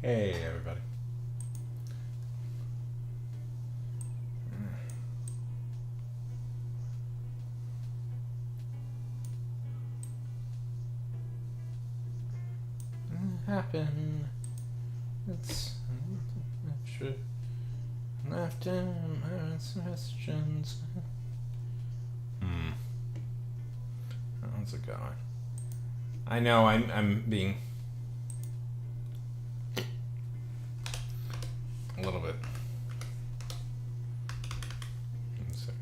Hey, everybody. Happen. It's left in my suggestions. How's it going? I know I'm being a little bit. One second.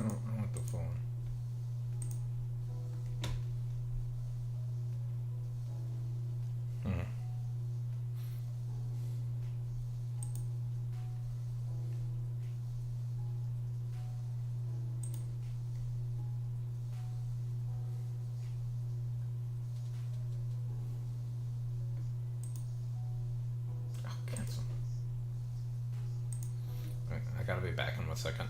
Oh, I want the full one. Hmm. Oh, cancel. I gotta be back in 1 second.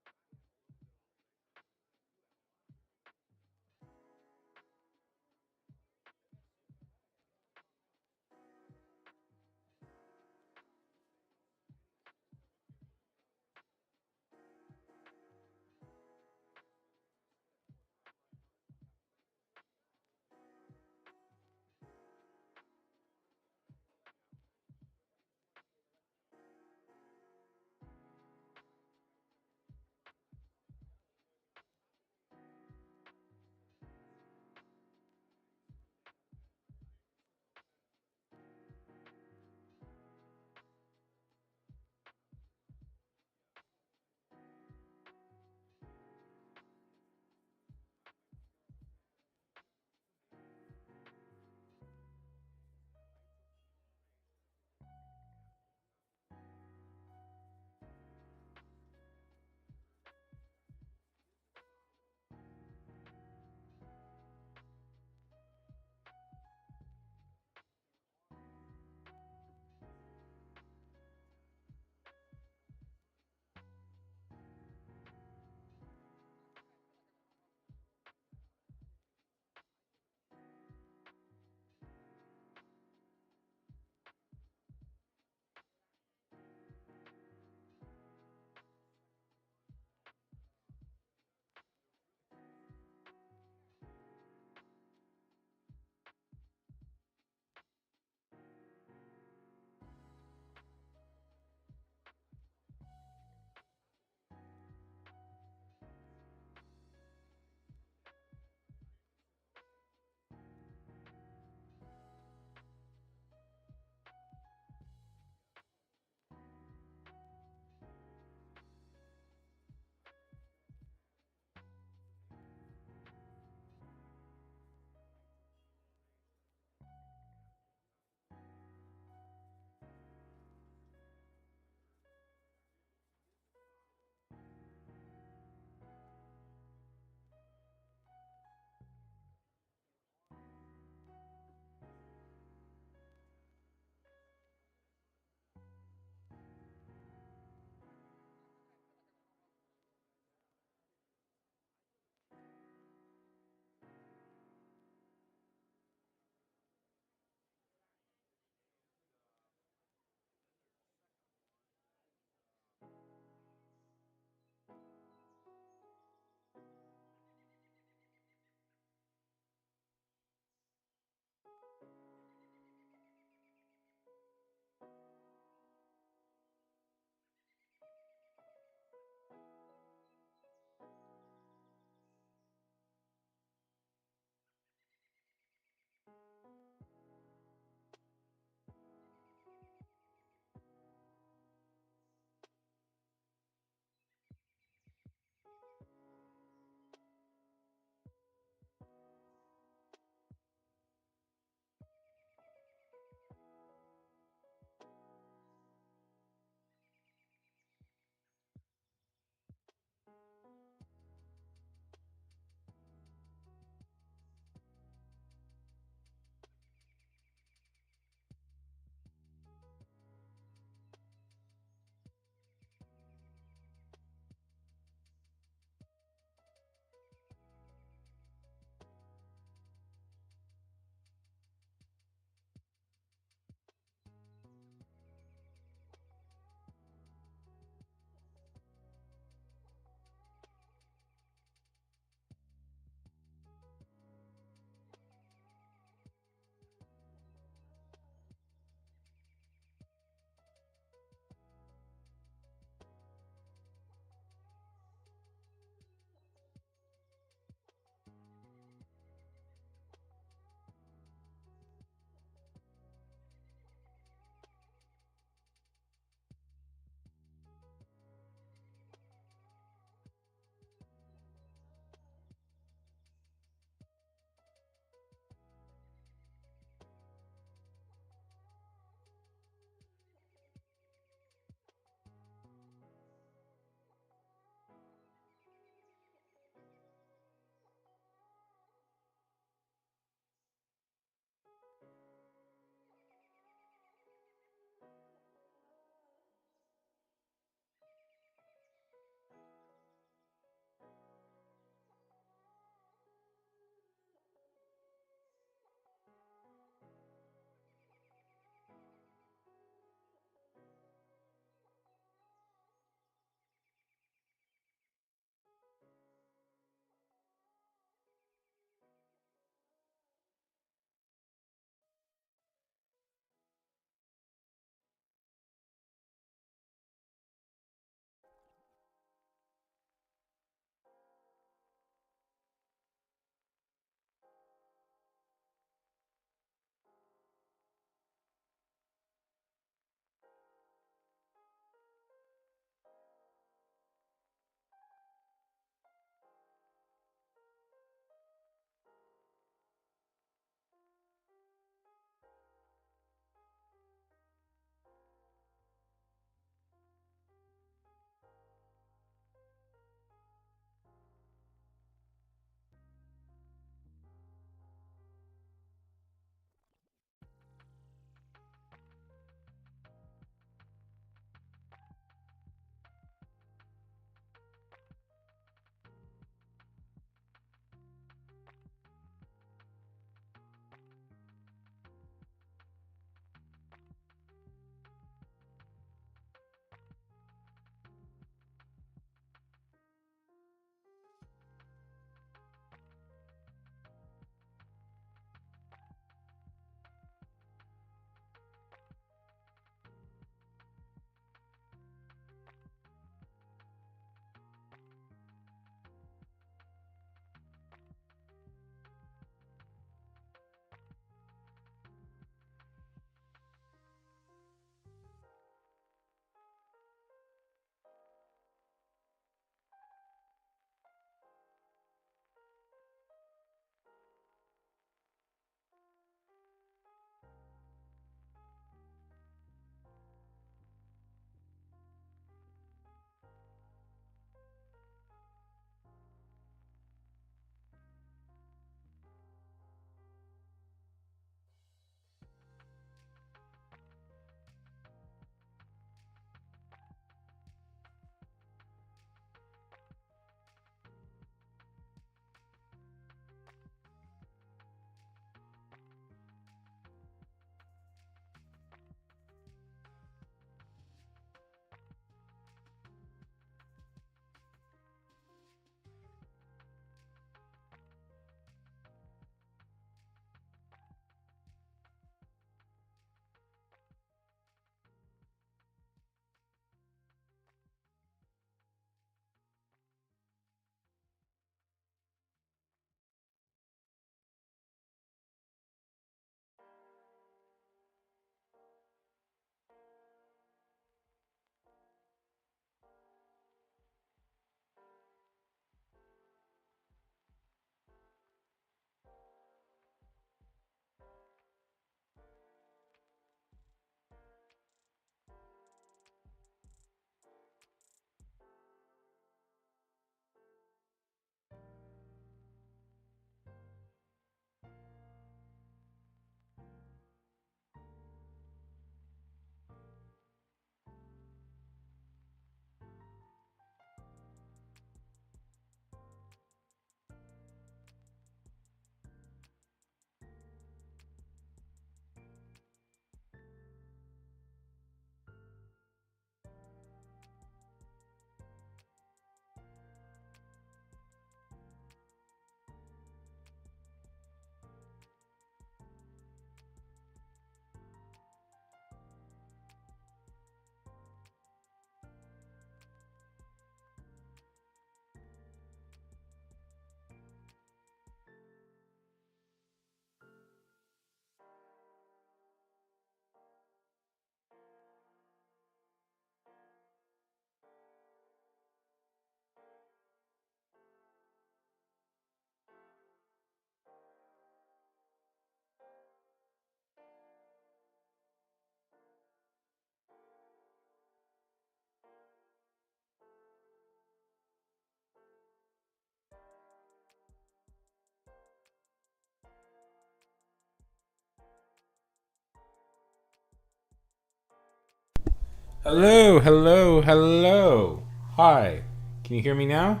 Hello, hello, hello. Hi. Can you hear me now?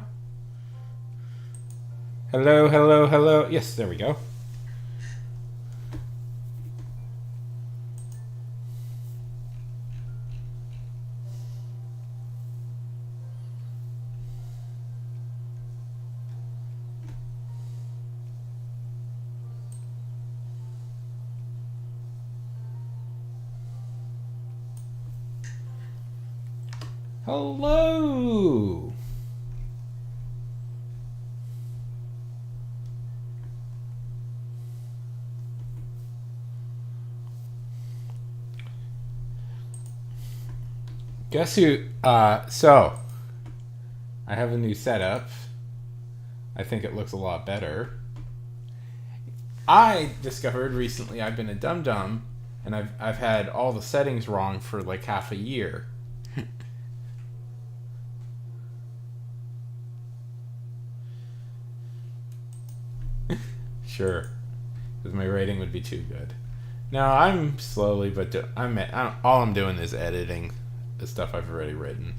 Hello, hello, hello. Yes, there we go. Hello. Guess who? So I have a new setup. I think it looks a lot better. I discovered recently I've been a dum-dum, and I've had all the settings wrong for like half a year. Sure, because my rating would be too good. Now I'm slowly, but all I'm doing is editing the stuff I've already written.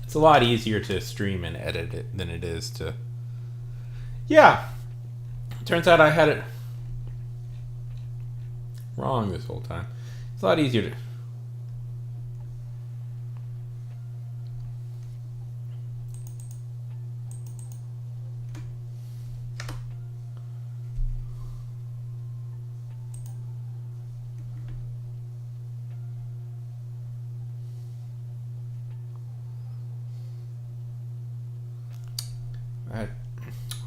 It's a lot easier to stream and edit it than it is to. Yeah, turns out I had it wrong this whole time. It's a lot easier to. That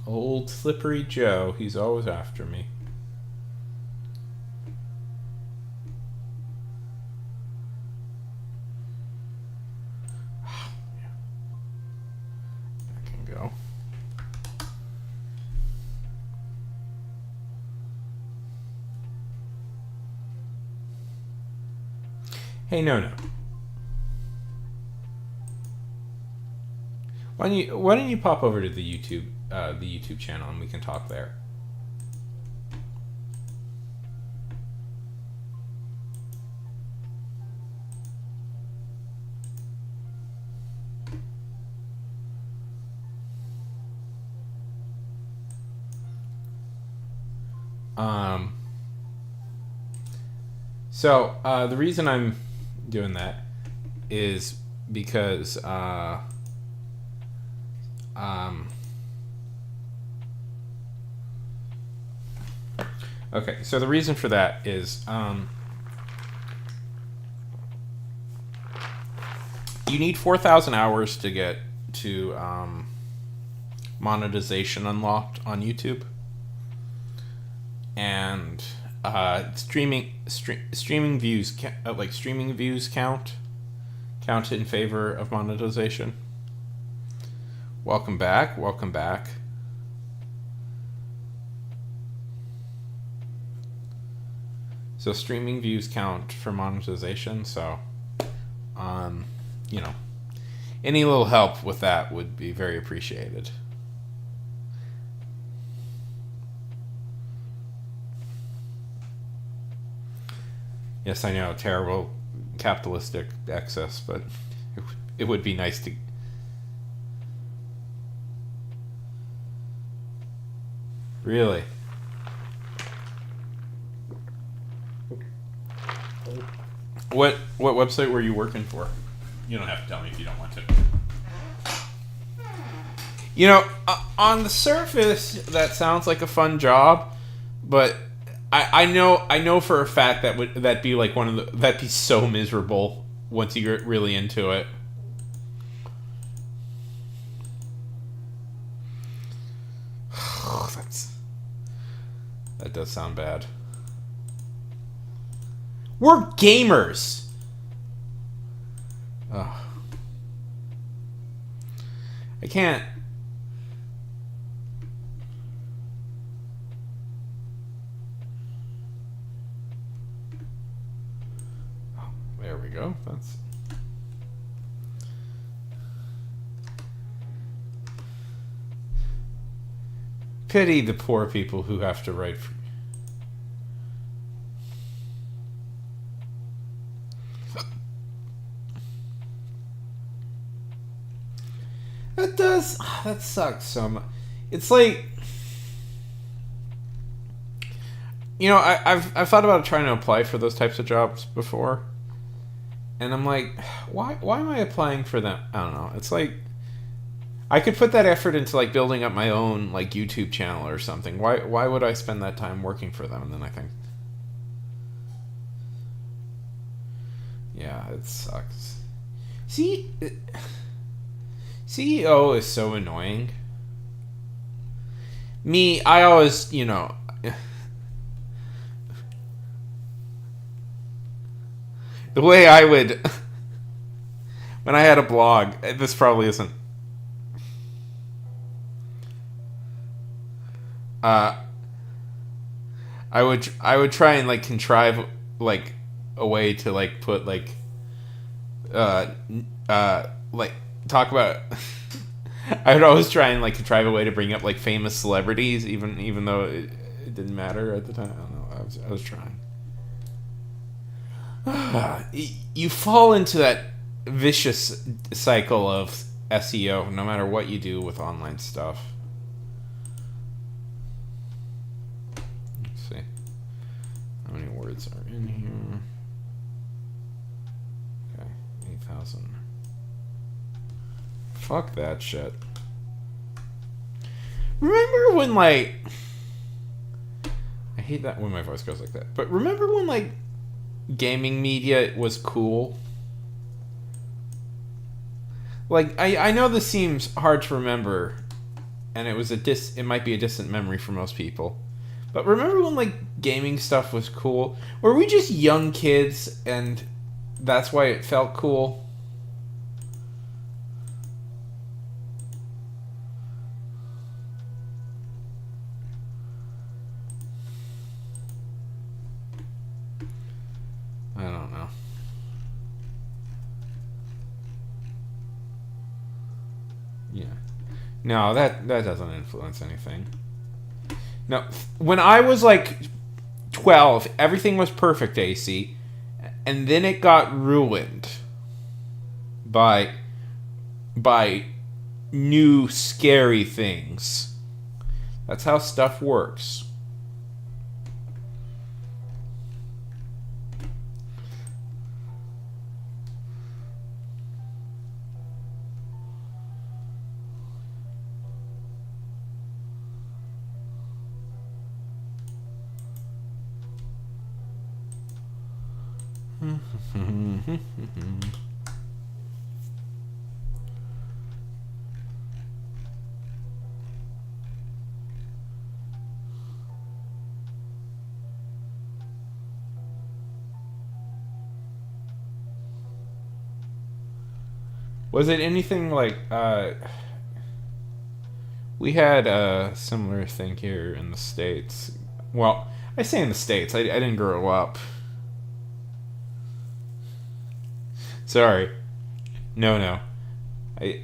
old slippery Joe, he's always after me. That can go. Hey, no. Why don't you pop over to the YouTube channel, and we can talk there. So the reason I'm doing that is because okay, so the reason for that is you need 4,000 hours to get to monetization unlocked on YouTube, and streaming views streaming views count in favor of monetization. Welcome back. So streaming views count for monetization. So, any little help with that would be very appreciated. Yes, I know, terrible capitalistic excess, but it would be nice to. Really? What website were you working for? You don't have to tell me if you don't want to. On the surface, that sounds like a fun job, but I know for a fact that'd be like that'd be so miserable once you get really into it. That does sound bad. We're gamers. Ugh. I can't. Oh, there we go. That's pity the poor people who have to write. That does. That sucks so much. It's like, I've thought about trying to apply for those types of jobs before, and I'm like, why am I applying for them? I don't know. It's like, I could put that effort into like building up my own like YouTube channel or something. Why would I spend that time working for them? And then I think, yeah, it sucks. See, CEO is so annoying. Me, I always, the way I would, when I had a blog, this probably isn't. Uh, I would try and like contrive like a way to like put uh like talk about. I would always try and like contrive a way to bring up like famous celebrities, even though it didn't matter at the time. I don't know. I was trying. You fall into that vicious cycle of SEO no matter what you do with online stuff. Let's see how many words are in here. Okay, 8,000. Fuck that shit. Remember when like, I hate that when my voice goes like that, but remember when like gaming media was cool? Like, I know this seems hard to remember, and it might be a distant memory for most people, but remember when like gaming stuff was cool? Were we just young kids and that's why it felt cool? I don't know. Yeah. No, that doesn't influence anything. No, when I was like 12, everything was perfect, AC, and then it got ruined by new scary things. That's how stuff works. Was it anything like we had a similar thing here in the States? Well, I say in the States. I didn't grow up. Sorry. No. I.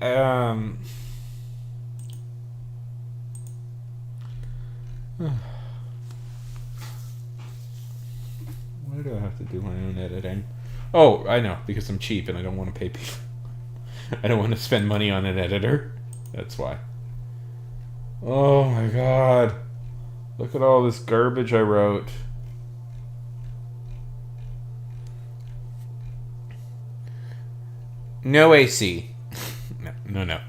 Why do I have to do my own editing? Oh, I know, because I'm cheap and I don't want to pay people. I don't want to spend money on an editor. That's why. Oh my god. Look at all this garbage I wrote. No AC. No.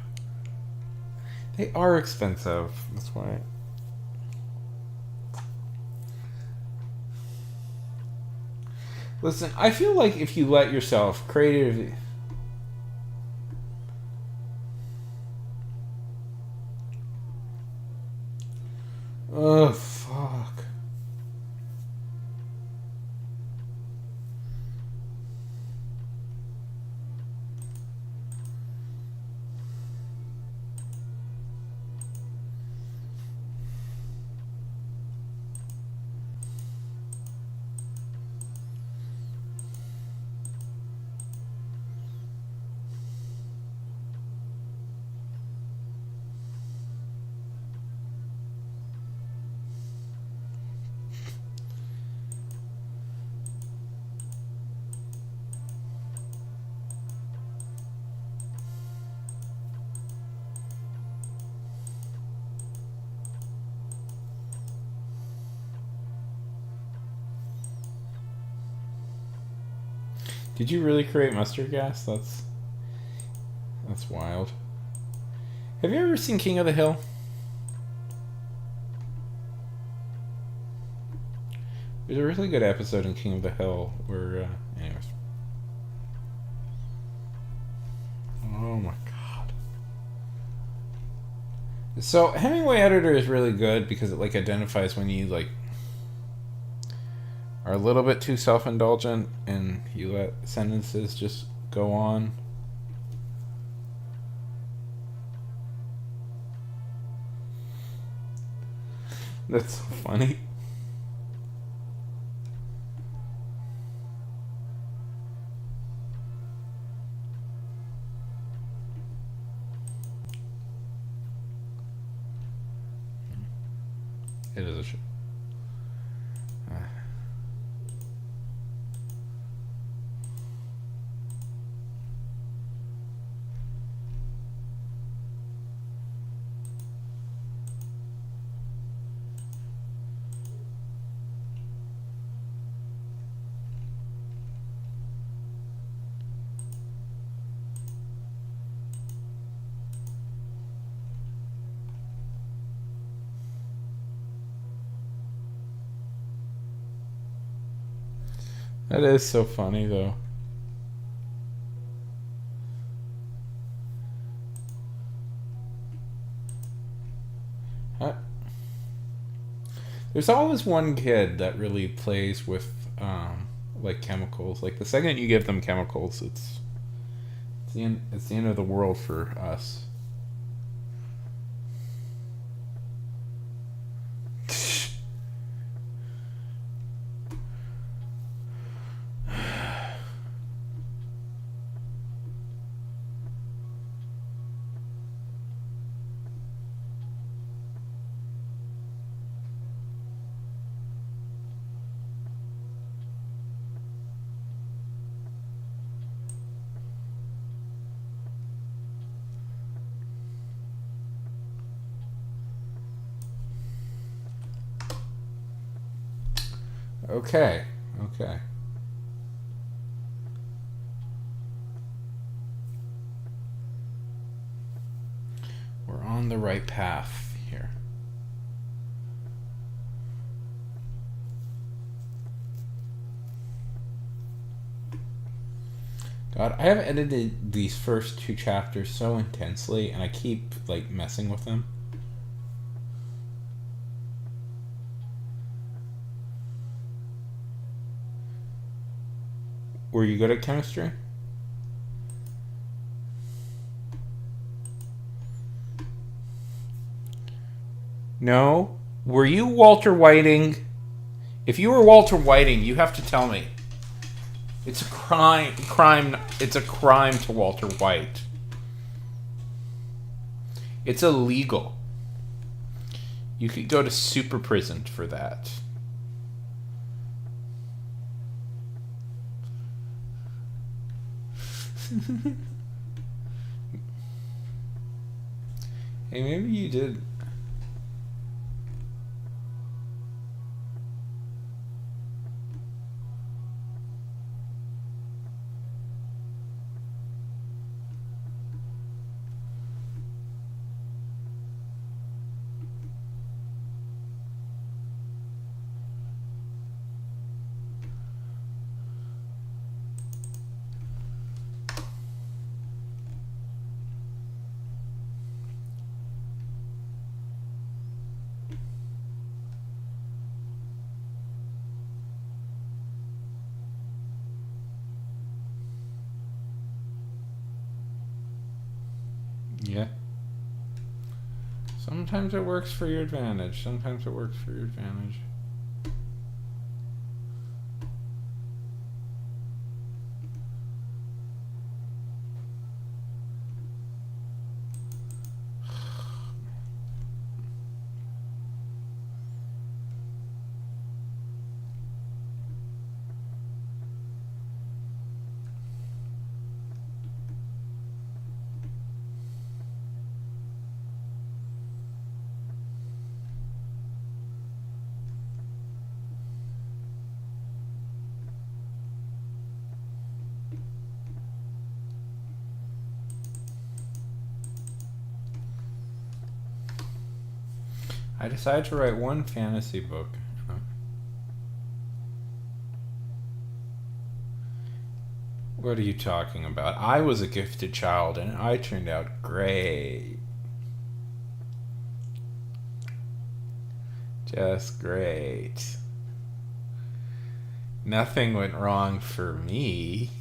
They are expensive. That's why. Listen, I feel like if you let yourself creatively. Oh, fuck. Did you really create mustard gas? That's wild. Have you ever seen King of the Hill? There's a really good episode in King of the Hill where, anyways. Oh my god. So Hemingway Editor is really good because it like identifies when you like are a little bit too self-indulgent and you let sentences just go on. That's so funny. It is a shit. That is so funny, though. There's always one kid that really plays with, like chemicals. Like the second you give them chemicals, it's it's the end of the world for us. Okay. Okay. We're on the right path here. God, I have edited these first two chapters so intensely, and I keep, like, messing with them. Were you good at chemistry? No. Were you Walter Whiting? If you were Walter Whiting, you have to tell me. It's a crime. It's a crime to Walter White. It's illegal. You could go to super prison for that. Hey, maybe you did. Yeah. Sometimes it works for your advantage. Sometimes it works for your advantage. I decided to write one fantasy book. What are you talking about? I was a gifted child and I turned out great. Just great. Nothing went wrong for me.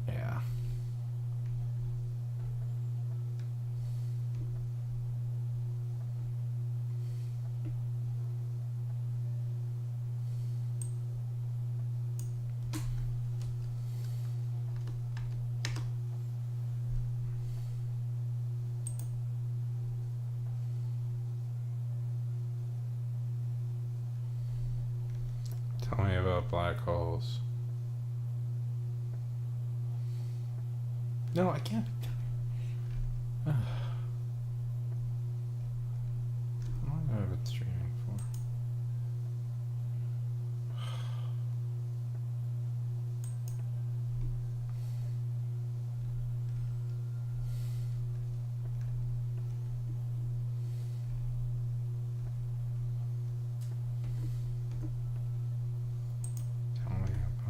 Yeah. Tell me about black holes. No, I can't. How long have I been streaming for? Tell me about.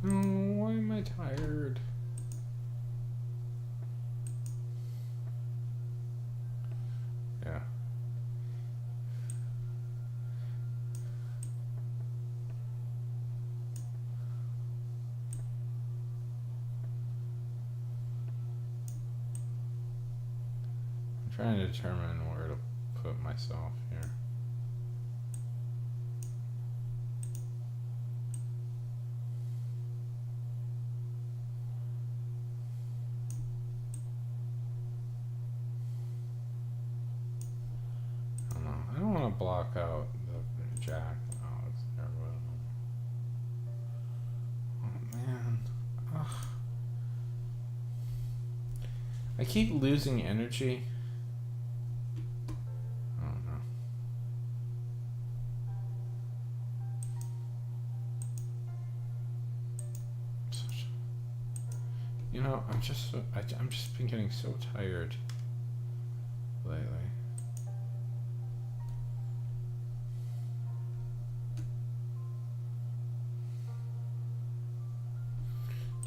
No, why am I tired? Yeah. I'm trying to determine where to put myself here. I don't know. I don't want to block out the jack. Oh, it's there, but oh man. Ugh. I keep losing energy. I don't know. You know, I'm just been getting so tired lately.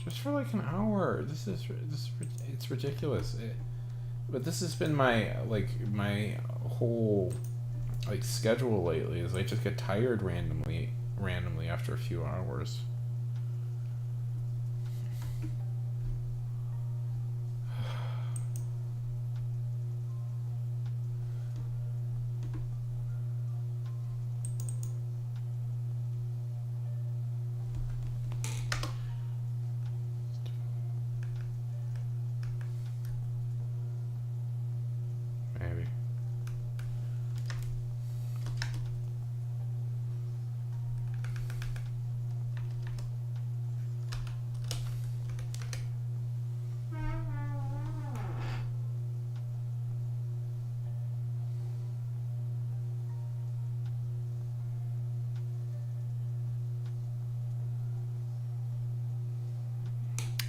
Just for like an hour. It's ridiculous. But this has been my whole like schedule lately. Is I just get tired randomly after a few hours. Maybe.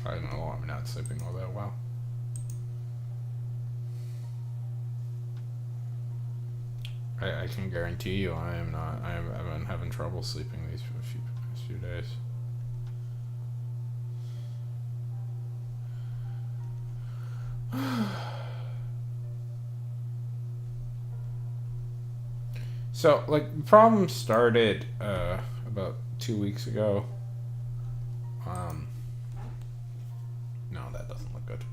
I don't know. I'm not sleeping all that well. I can guarantee you, I am not. I've been having trouble sleeping these few days. So, like, the problem started about 2 weeks ago. No, that doesn't look good.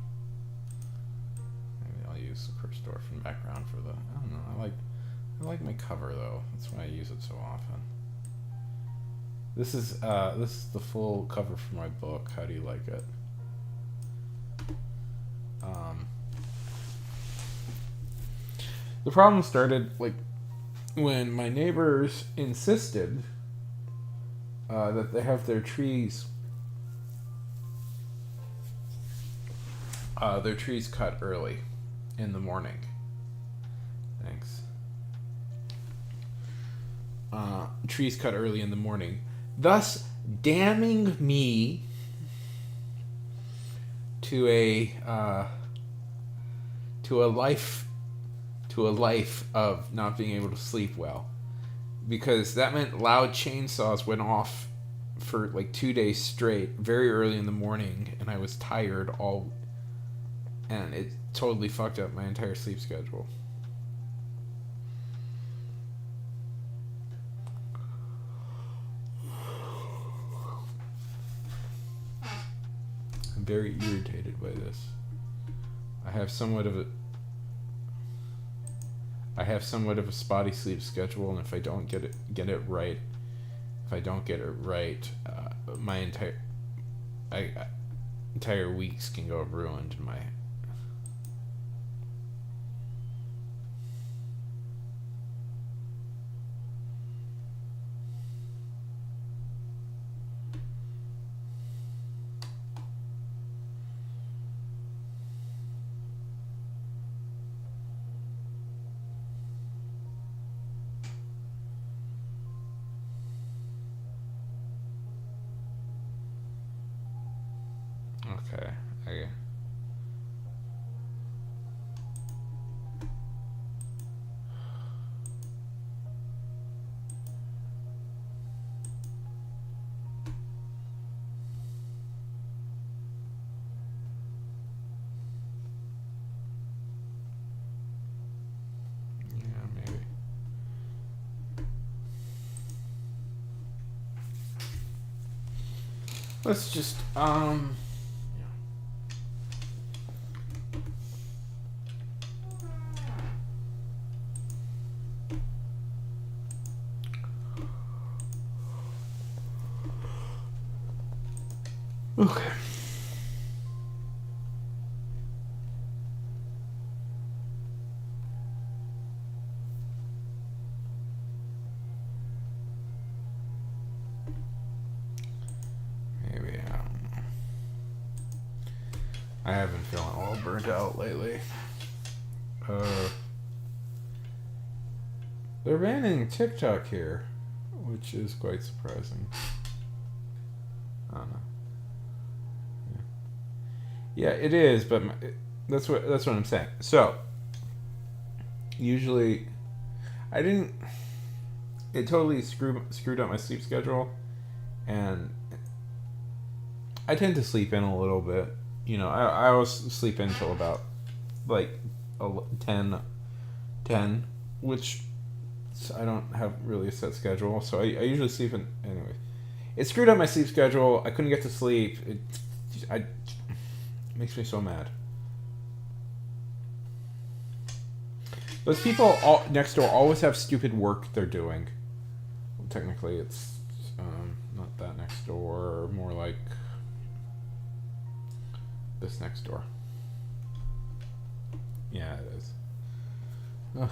Maybe I'll use the Kursdorf in background for the. I don't know. I I like my cover though. That's why I use it so often. This is the full cover for my book. How do you like it? The problem started like when my neighbors insisted that they have their trees cut early in the morning. Thanks. Trees cut early in the morning, thus damning me to a life of not being able to sleep well, because that meant loud chainsaws went off for like 2 days straight, very early in the morning, and I was tired all, and it totally fucked up my entire sleep schedule. I'm very irritated by this. I have somewhat of a spotty sleep schedule, and if I don't get it right, my entire weeks can go ruined. Okay. Yeah, maybe. Let's just okay. Maybe, I don't know. I have been feeling all burnt out lately. They're banning TikTok here, which is quite surprising. I don't know. Yeah, it is, but that's what I'm saying. So, usually, it totally screwed up my sleep schedule, and I tend to sleep in a little bit. You know, I always sleep in until about like 10, which I don't have really a set schedule, so I usually sleep in anyway. It screwed up my sleep schedule. I couldn't get to sleep. It makes me so mad. Those people next door always have stupid work they're doing. Well, technically, it's not that next door, more like this next door. Yeah, it is. Ugh.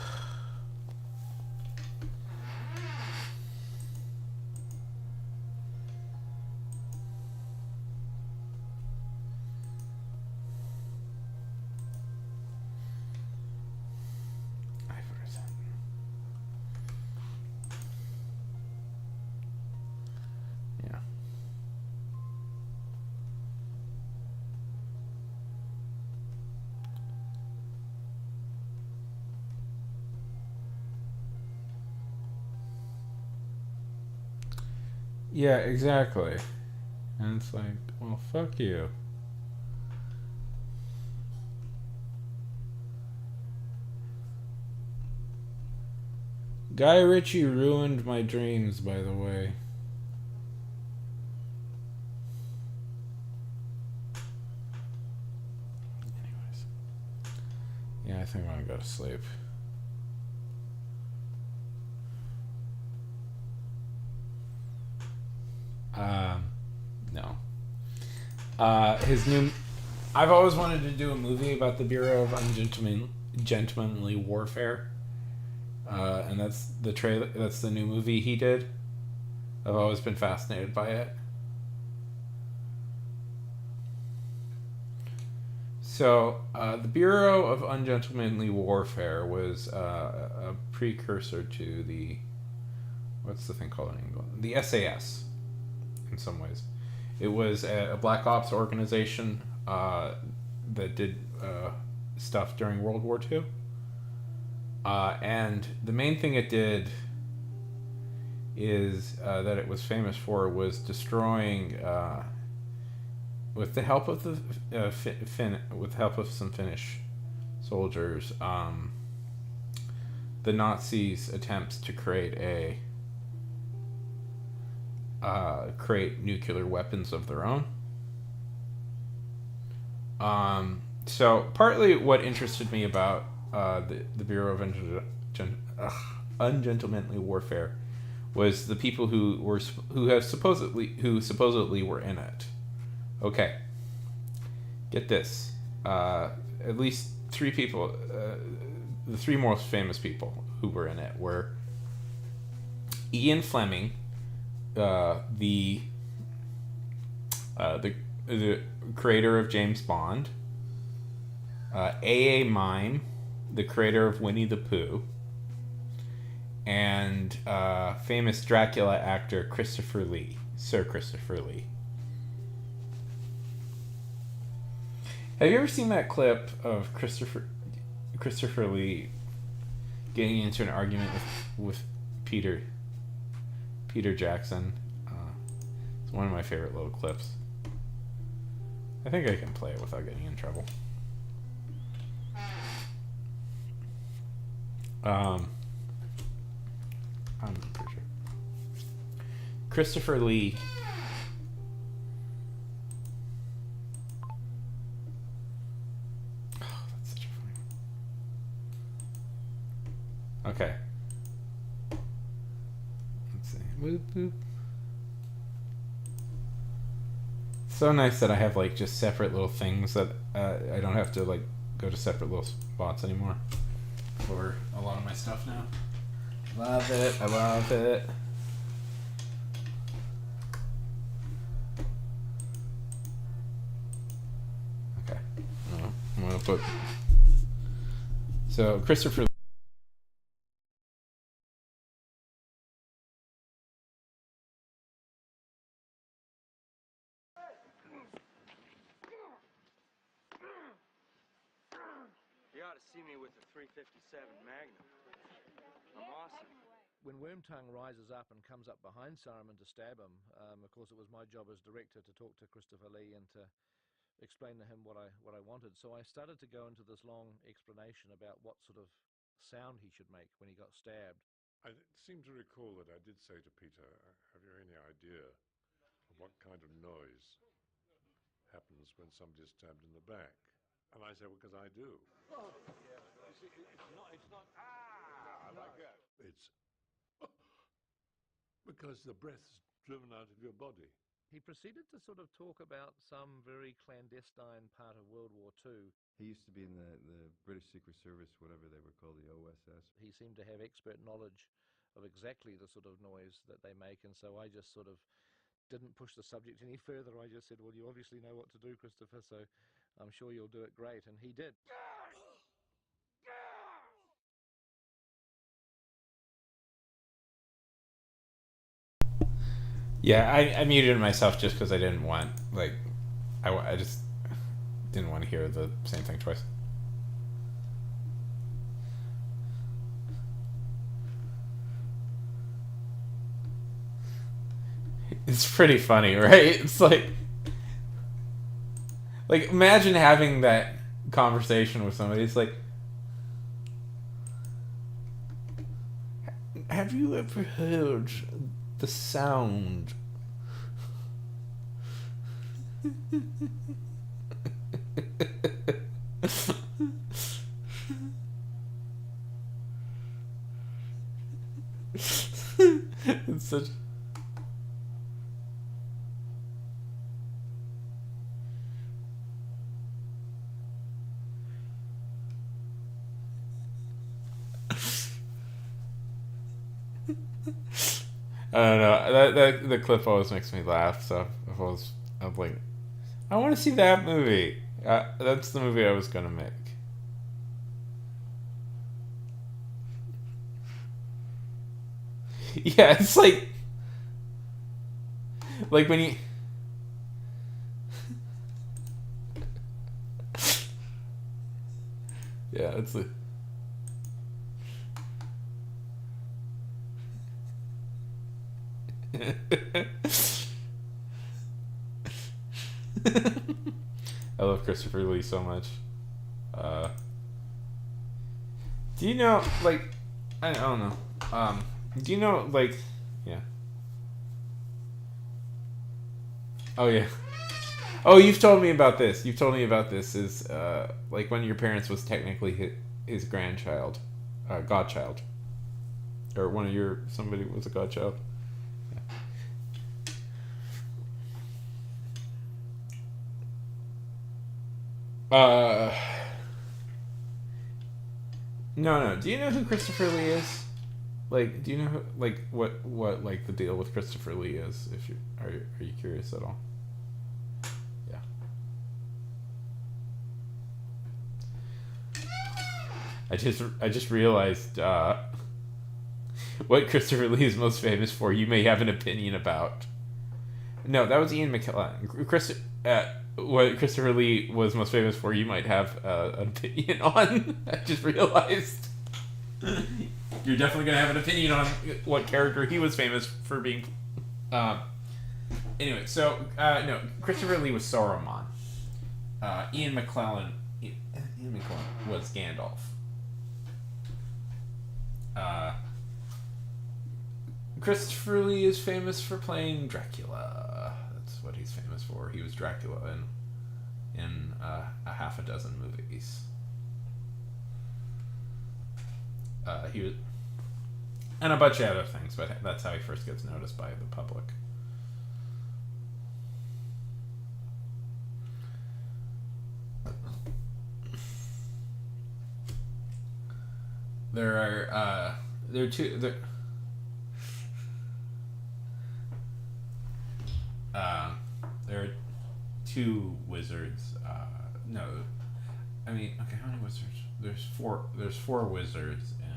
Yeah, exactly. And it's like, well, fuck you. Guy Ritchie ruined my dreams, by the way. Anyways. Yeah, I think I'm gonna go to sleep. No. His new. I've always wanted to do a movie about the Bureau of Ungentlemanly Warfare, and that's the trailer. That's the new movie he did. I've always been fascinated by it. So, the Bureau of Ungentlemanly Warfare was a precursor to the what's the thing called in England? The SAS, in some ways. It was a black ops organization that did stuff during World War II. And the main thing it did is that it was famous for was destroying, with the help of the with the help of some Finnish soldiers, the Nazis' attempts to create nuclear weapons of their own. So partly what interested me about the Bureau of Ungentlemanly Warfare was the people who supposedly were in it. Okay, get this. At least three people, the three most famous people who were in it were Ian Fleming, the creator of James Bond, A.A. Mime, the creator of Winnie the Pooh, and famous Dracula actor Christopher Lee, Sir Christopher Lee. Have you ever seen that clip of Christopher Lee getting into an argument with Peter Jackson? It's one of my favorite little clips. I think I can play it without getting in trouble. I'm pretty sure. Christopher Lee. Oh, that's such a funny one. Okay. Let's see. Boop, boop. So nice that I have like just separate little things that I don't have to like go to separate little spots anymore for a lot of my stuff now. Love it. I love it. Okay. I'm gonna put. So Christopher. You ought to see me with the 357 Magnum. I'm awesome. When Wormtongue rises up and comes up behind Saruman to stab him, of course it was my job as director to talk to Christopher Lee and to explain to him what I wanted. So I started to go into this long explanation about what sort of sound he should make when he got stabbed. I seem to recall that I did say to Peter, have you any idea of what kind of noise happens when somebody is stabbed in the back? And I said, well, because I do. Oh, yeah. You see, it's not, I like that. It's because the breath's driven out of your body. He proceeded to sort of talk about some very clandestine part of World War II. He used to be in the British Secret Service, whatever they were called, the OSS. He seemed to have expert knowledge of exactly the sort of noise that they make, and so I just sort of didn't push the subject any further. I just said, well, you obviously know what to do, Christopher, so I'm sure you'll do it great, and he did. Yeah, I muted myself just because I didn't want I just didn't want to hear the same thing twice. It's pretty funny, right? It's like imagine having that conversation with somebody. It's like, have you ever heard the sound? It's such. I don't know. That the clip always makes me laugh. So I'm like, I want to see that movie. That's the movie I was gonna make. Yeah, it's like when you. Yeah, it's like. I love Christopher Lee so much. Do you know, like, I don't know. Do you know, like, yeah. Oh yeah. Oh, you've told me about this. You've told me about this. Is like one of your parents was technically his grandchild, godchild, or one of your somebody was a godchild. Uh, no. Do you know who Christopher Lee is? Like, do you know who, like what like the deal with Christopher Lee is? If you are you curious at all? Yeah. I just realized what Christopher Lee is most famous for. You may have an opinion about. No, that was Ian McKellen. What Christopher Lee was most famous for, you might have an opinion on. I just realized. You're definitely going to have an opinion on what character he was famous for being. Anyway, so, no, Christopher Lee was Saruman. Ian McKellen was Gandalf. Christopher Lee is famous for playing Dracula. That's what he's famous for. He was Dracula in a half a dozen movies. He was, and a bunch of other things, but that's how he first gets noticed by the public. There are two. There are two wizards. No, I mean, okay, how many wizards? There's four. There's four wizards in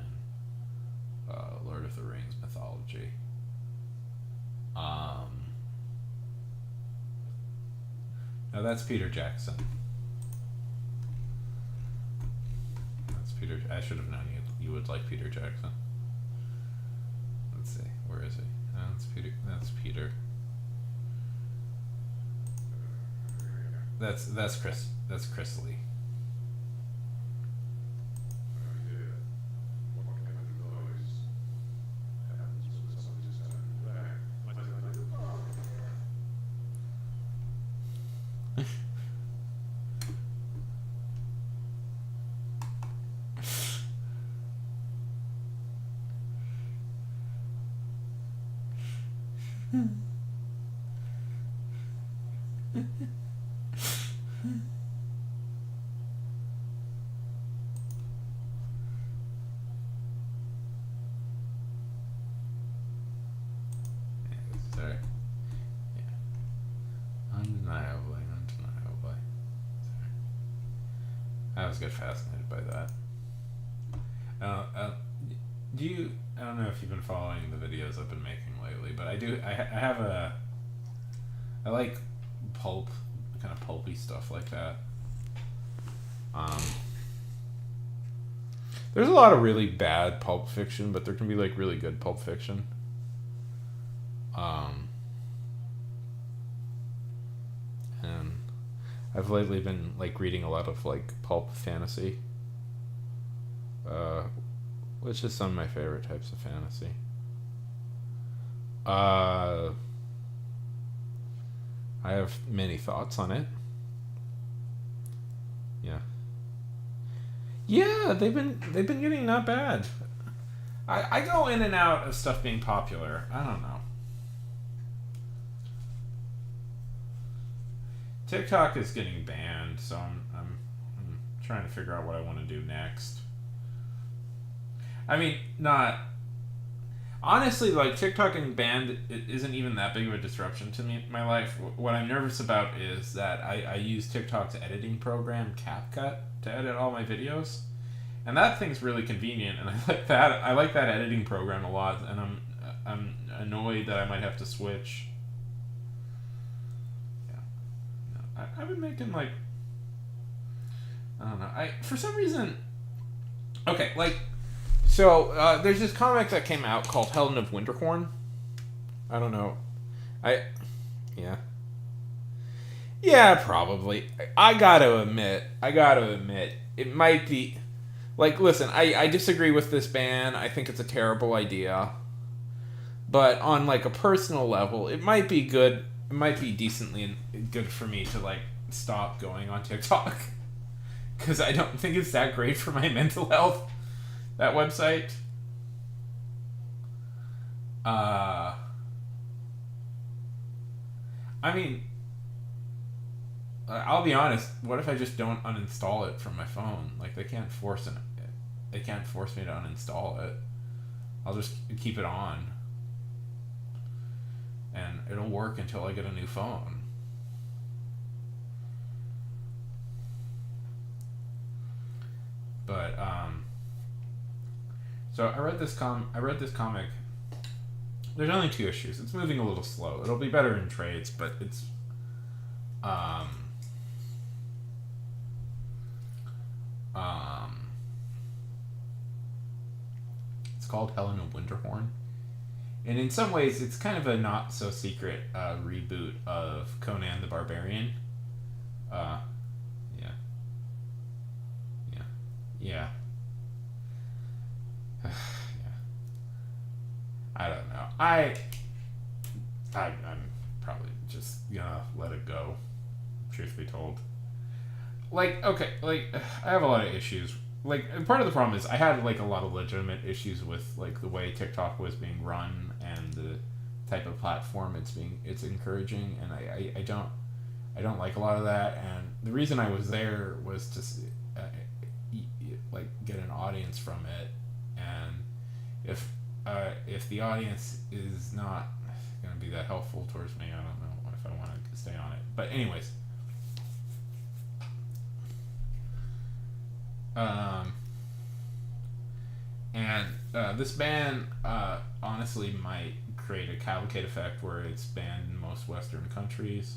Lord of the Rings mythology. No, that's Peter Jackson. That's Peter. I should have known you would like Peter Jackson. Let's see, where is he? That's Peter. That's Peter. That's Chris. That's Chris Lee. Sorry. Yeah. Undeniably. Sorry. I always get fascinated by that. Do you? I don't know if you've been following the videos I've been making lately, but I do. I have a. I like pulp, kind of pulpy stuff like that. There's a lot of really bad pulp fiction, but there can be like really good pulp fiction. And I've lately been like reading a lot of like pulp fantasy, which is some of my favorite types of fantasy. I have many thoughts on it. Yeah, they've been getting not bad. I go in and out of stuff being popular. I don't know. TikTok is getting banned, so I'm trying to figure out what I want to do next. I mean, not. Honestly, like TikTok and banned, it isn't even that big of a disruption to me my life. What I'm nervous about is that I use TikTok's editing program CapCut to edit all my videos, and that thing's really convenient, and I like that. I like that editing program a lot, and I'm annoyed that I might have to switch. Yeah, I've been making like, I don't know. For some reason, okay, like. So, there's this comic that came out called Helen of Winterhorn. I don't know. Yeah. Yeah, probably. I gotta admit, it might be... Like, listen, I disagree with this ban. I think it's a terrible idea. But on, like, a personal level, it might be good. It might be decently good for me to, like, stop going on TikTok. Because I don't think it's that great for my mental health. That website. I mean, I'll be honest. What if I just don't uninstall it from my phone? Like they can't force me to uninstall it. I'll just keep it on, and it'll work until I get a new phone. But so I read this comic. There's only 2 issues. It's moving a little slow. It'll be better in trades, but it's it's called Helen of Winterhorn, and in some ways, it's kind of a not so secret reboot of Conan the Barbarian. Yeah. Yeah. Yeah. I don't know. I'm probably just gonna let it go, truth be told. Like, okay, like, I have a lot of issues. Like, and part of the problem is I had, like, a lot of legitimate issues with, like, the way TikTok was being run and the type of platform it's encouraging, and I don't like a lot of that, and the reason I was there was to like get an audience from it, and if the audience is not going to be that helpful towards me, I don't know if I want to stay on it. But anyways, this ban honestly might create a cavalcade effect where it's banned in most Western countries,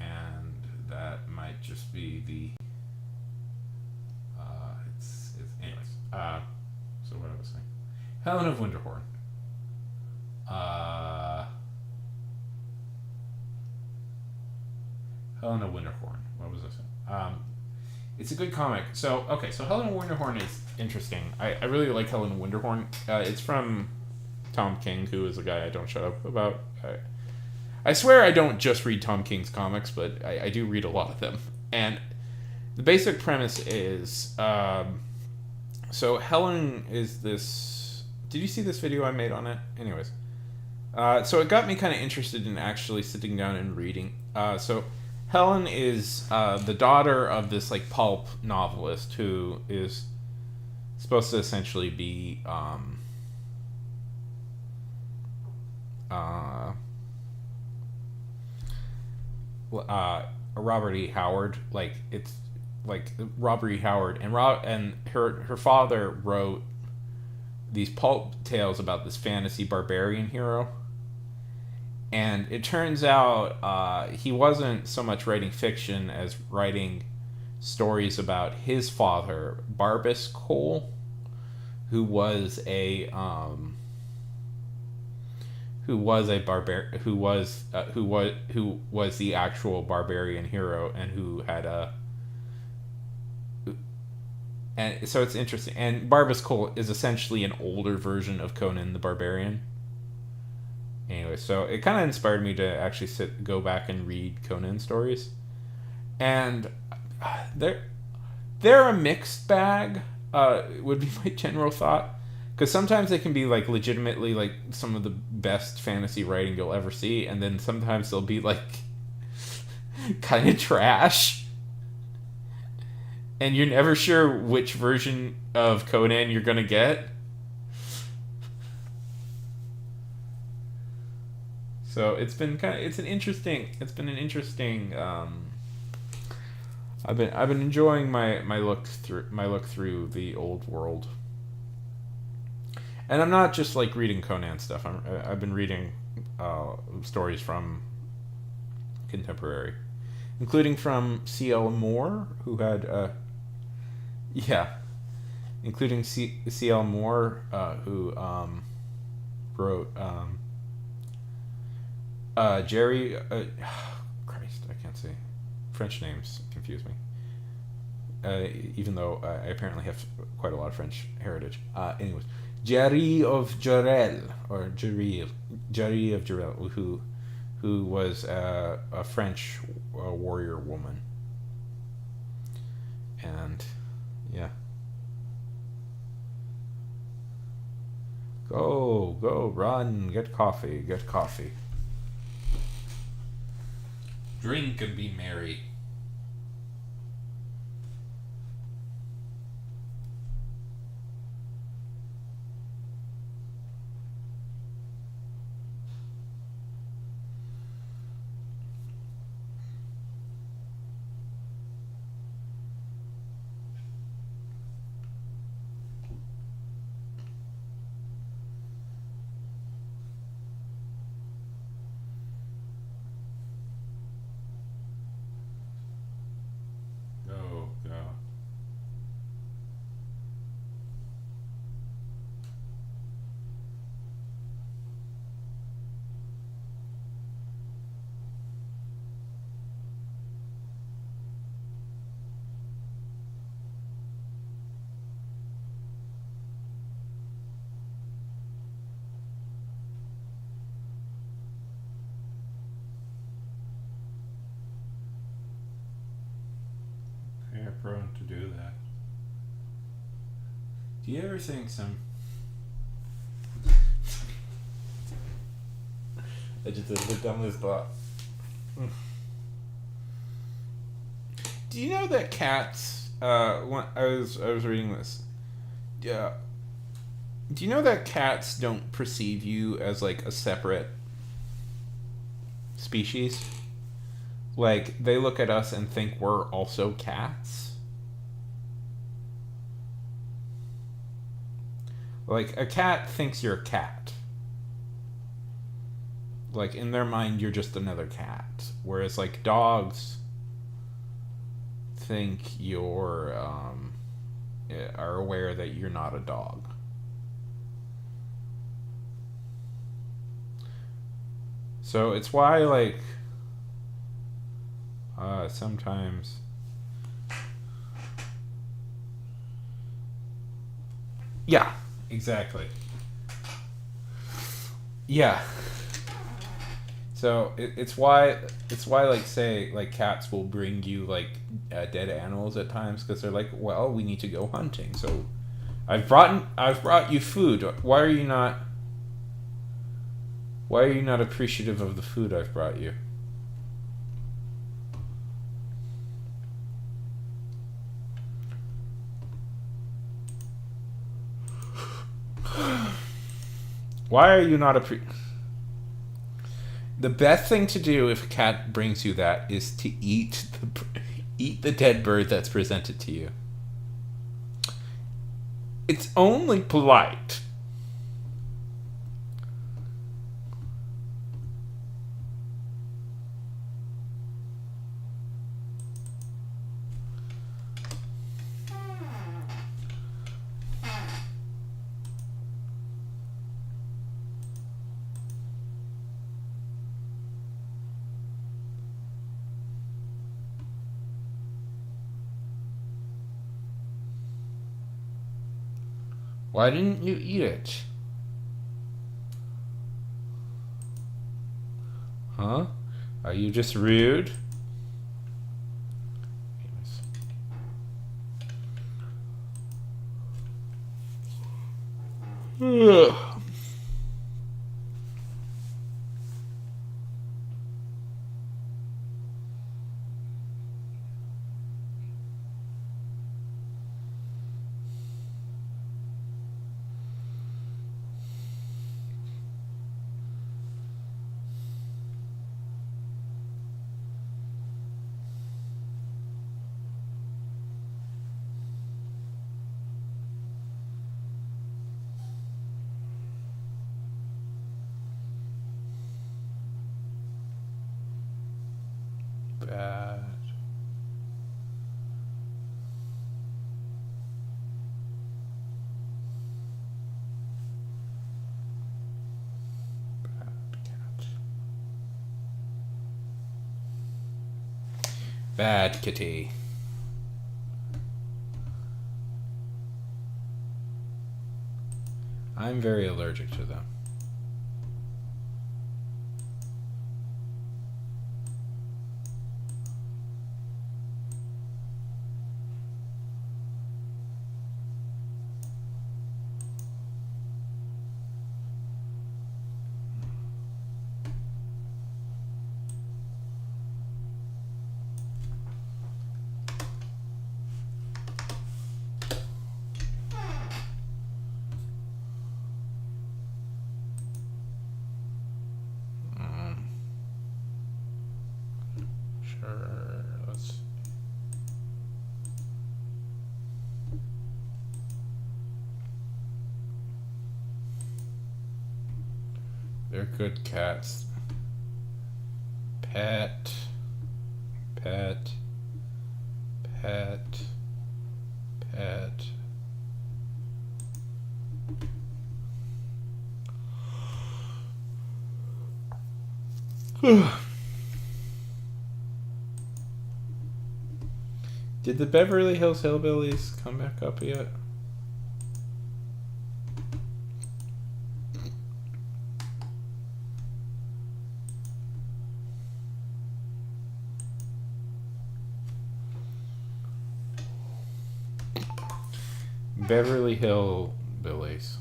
and that might just be the anyways. So what I was saying, Helen of Winterhorn. Helen of Winterhorn. What was I saying? It's a good comic. So okay, so Helen of Winterhorn is interesting. I really like Helen of Winterhorn. It's from Tom King, who is a guy I don't shut up about. I swear I don't just read Tom King's comics, but I do read a lot of them. And the basic premise is, so Helen is this... Did you see this video I made on it? Anyways. So it got me kind of interested in actually sitting down and reading. So Helen is the daughter of this like pulp novelist who is supposed to essentially be Robert E. Howard. Like it's like Robert E. Howard and her father wrote these pulp tales about this fantasy barbarian hero. And it turns out he wasn't so much writing fiction as writing stories about his father, Barbas Cole, who was the actual barbarian hero, and who had and so it's interesting. And Barbas Cole is essentially an older version of Conan the Barbarian. Anyway, so it kind of inspired me to actually go back and read Conan stories, and they're a mixed bag. Would be my general thought, because sometimes they can be like legitimately like some of the best fantasy writing you'll ever see, and then sometimes they'll be like kind of trash, and you're never sure which version of Conan you're gonna get. So it's been been an interesting. I've been enjoying my look through the old world, and I'm not just like reading Conan stuff. I've been reading stories from contemporary, including from C.L. Moore, who had yeah, including C.L. Moore, who wrote Jerry. Christ, I can't say French names confuse me. Even though I apparently have quite a lot of French heritage. Anyways, Jerry of Jarel, or Jerry of Jarel, who was a French warrior woman, and yeah. Go, run, get coffee. Drink and be merry. Go. They are prone to do that. Do you ever think some? I just had the dumbest thought. Do you know that cats? When I was reading this. Yeah. Do you know that cats don't perceive you as like a separate species? Like they look at us and think we're also cats. Like a cat thinks you're a cat. Like in their mind you're just another cat. Whereas like dogs think you're are aware that you're not a dog. So it's why like sometimes yeah, exactly. Yeah. So it's why like say like cats will bring you like dead animals at times because they're like, well, we need to go hunting. So I've brought you food. Why are you not appreciative of the food I've brought you? Why are you not The best thing to do if a cat brings you that is to eat the dead bird that's presented to you. It's only polite. Why didn't you eat it? Huh? Are you just rude? Ugh. bad. Bad kitty. I'm very allergic to them. Sure, let's. They're good cats. Pet. Pet. Pet. Pet. Did the Beverly Hills Hillbillies come back up yet? Beverly Hillbillies.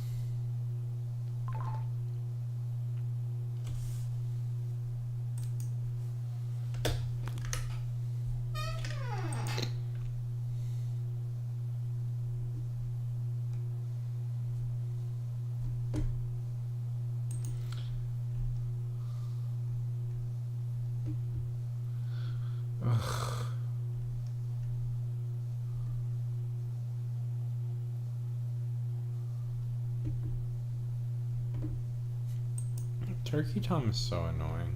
Turkey Tom is so annoying.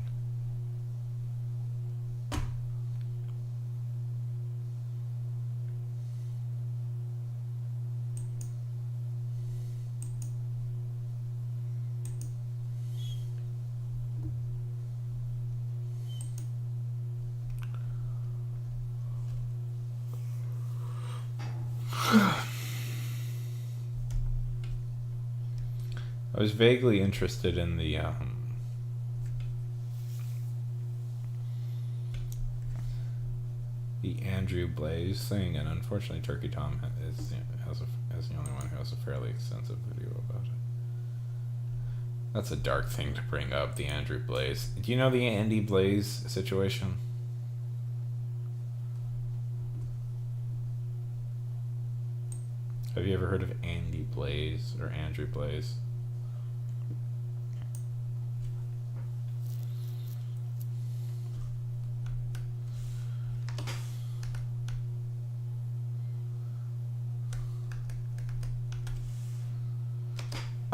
I was vaguely interested in the Andrew Blaze thing, and unfortunately, Turkey Tom is the only one who has a fairly extensive video about it. That's a dark thing to bring up, the Andrew Blaze. Do you know the Andy Blaze situation? Have you ever heard of Andy Blaze or Andrew Blaze?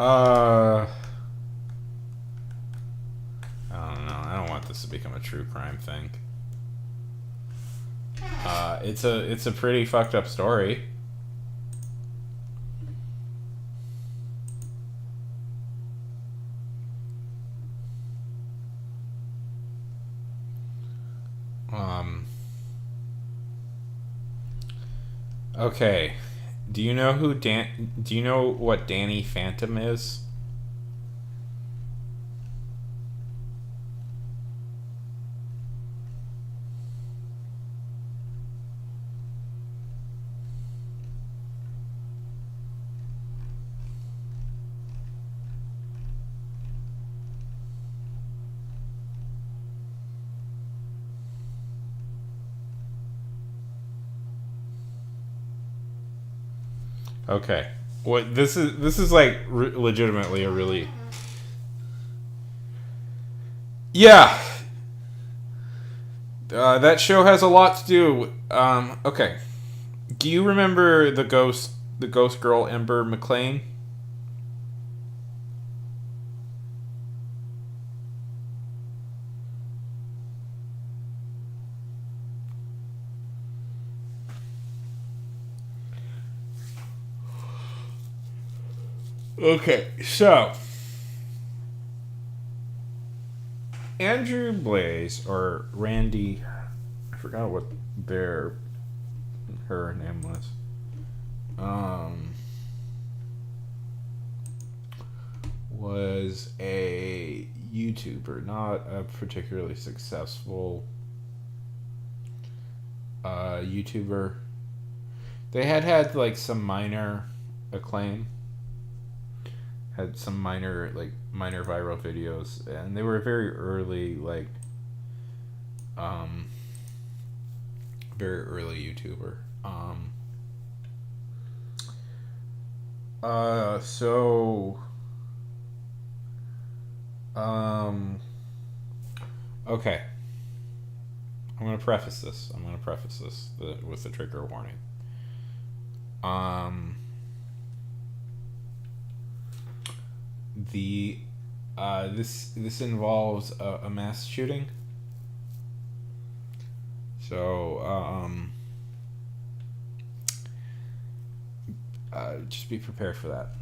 I don't know. I don't want this to become a true crime thing. It's a pretty fucked up story. Okay. Do you know what Danny Phantom is? Okay. What this is like legitimately a really. Yeah. That show has a lot to do. Okay. Do you remember the ghost girl Ember McLean? Okay, so Andrew Blaze or Randy, I forgot what her name was. Was a YouTuber, not a particularly successful YouTuber. They had like some minor acclaim, had some minor viral videos, and they were a very early very early YouTuber. Okay. I'm gonna preface this with the trigger warning. This involves a mass shooting. So just be prepared for that.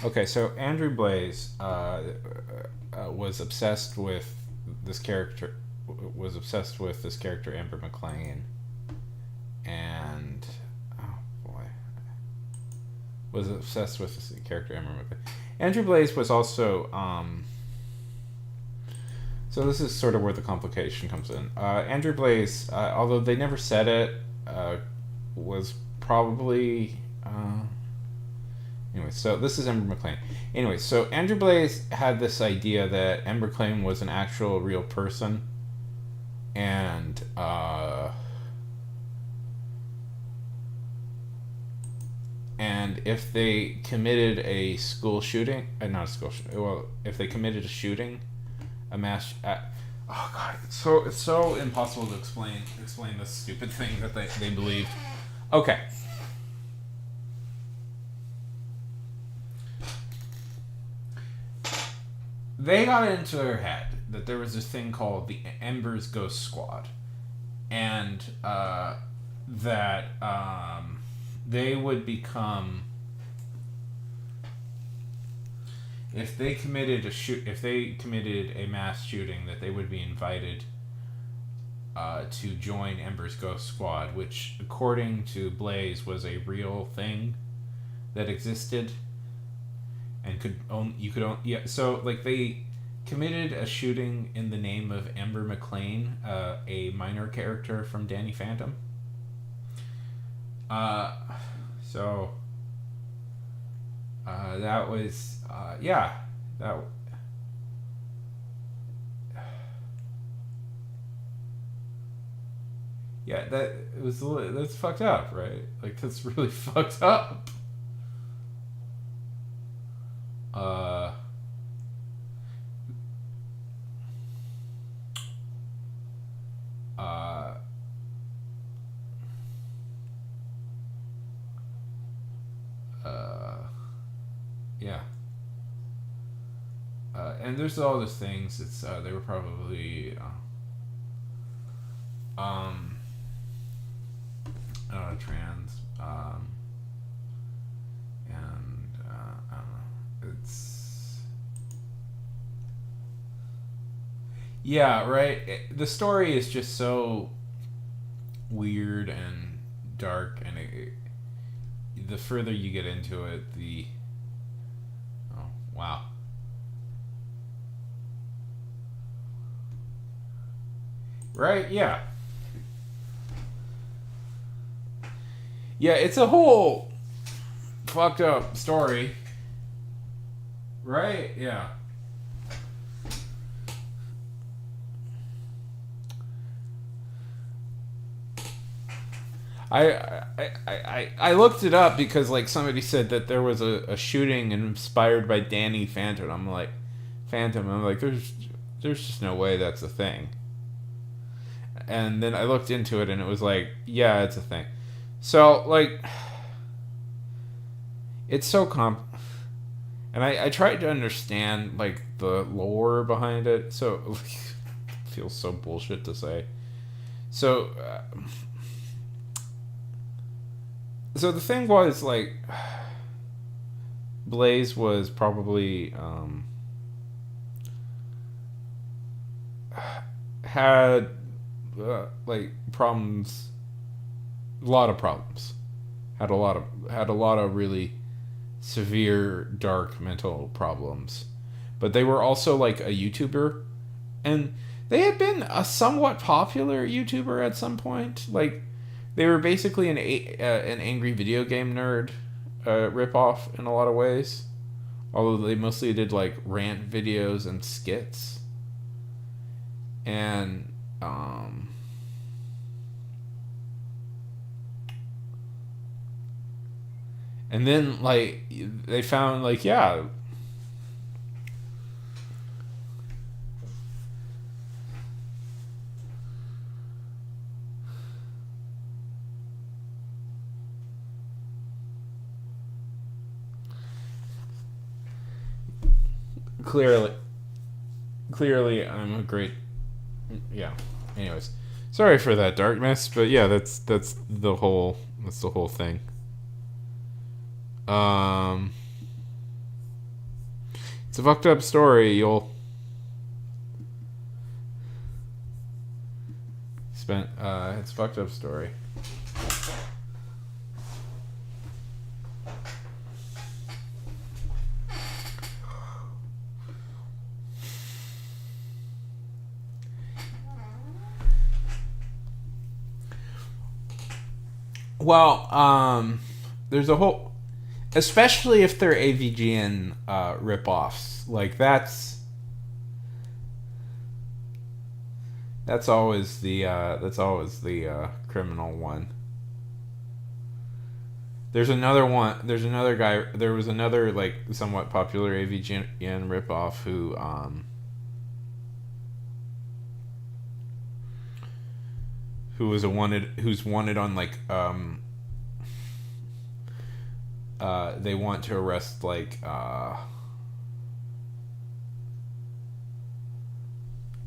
Okay, so Andrew Blaze was obsessed with this character. Amber McLean, and was obsessed with this character Amber McLean. Andrew Blaze was also so this is sort of where the complication comes in. Andrew Blaze, although they never said it, was probably anyway. So this is Amber McLean. Anyway, so Andrew Blaze had this idea that Amber McLean was an actual real person, and if they committed a school shooting, not a school shooting, well, if they committed a shooting, a mass. Oh god, it's so impossible to explain this stupid thing that they believed. Okay. They got into their head that there was this thing called the Embers Ghost Squad, and that they would become, if they committed a mass shooting, that they would be invited to join Embers Ghost Squad, which, according to Blaze, was a real thing that existed, and so like they committed a shooting in the name of Amber McLean, a minor character from Danny Phantom. That was that. Yeah, that's fucked up, right? Like, that's really fucked up. Yeah. And there's all these things. It's they were probably trans, and I don't know. It's right. The story is just so weird and dark, and the further you get into it, wow. Right? Yeah. Yeah, it's a whole fucked up story. Right? Yeah. I looked it up because like somebody said that there was a shooting inspired by Danny Phantom. I'm like, there's just no way that's a thing. and then I looked into it, and it was like, yeah, it's a thing. So like, it's so and I tried to understand like the lore behind it. So like, it feels so bullshit to say. So so the thing was like, Blaze was probably had like problems, a lot of problems, had a lot of really severe dark mental problems, but they were also like a YouTuber, and they had been a somewhat popular YouTuber at some point. Like they were basically an angry video game nerd ripoff in a lot of ways, although they mostly did like rant videos and skits. And and then like they found like, yeah, clearly I'm a great, yeah. Anyways, sorry for that darkness, but yeah, that's the whole thing. It's a fucked up story. You'll spent it's a fucked up story. Well, there's a whole, especially if they're AVGN ripoffs. Like that's always the criminal one. There's another one. There's another guy. There was another like somewhat popular AVGN ripoff who's wanted on like they want to arrest like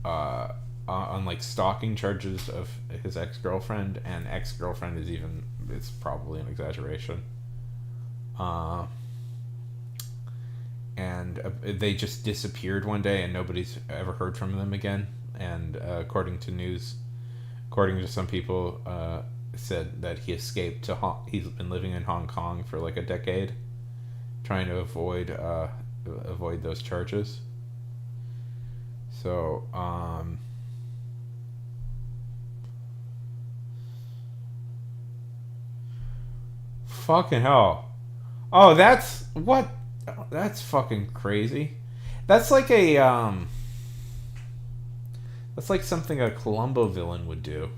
on like stalking charges of his ex-girlfriend, and ex-girlfriend it's probably an exaggeration. And they just disappeared one day and nobody's ever heard from them again, and according to some people, said that he escaped to he's been living in Hong Kong for like a decade, trying to avoid those charges. So fucking hell. Oh, that's fucking crazy. That's like that's like something a Columbo villain would do.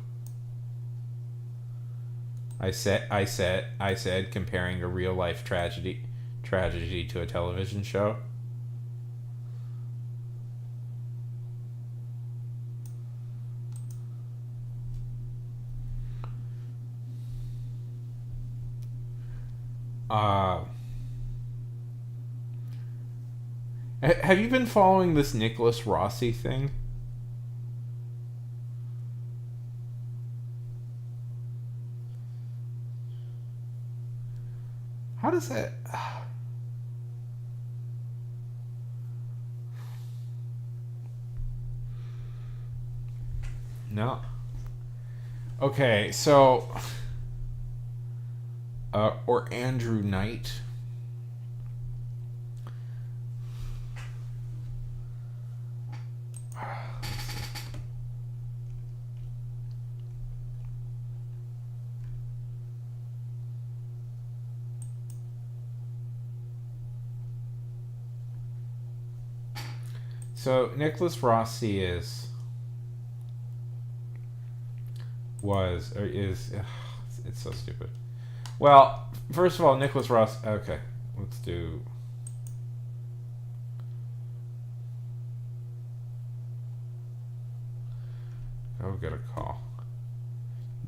I said comparing a real life tragedy to a television show. Have you been following this Nicholas Rossi thing? How does that... No. Okay, so... or Andrew Knight. So Nicholas Rossi is it's so stupid. Well, first of all, Nicholas Ross. Okay, let's do. Go get a call.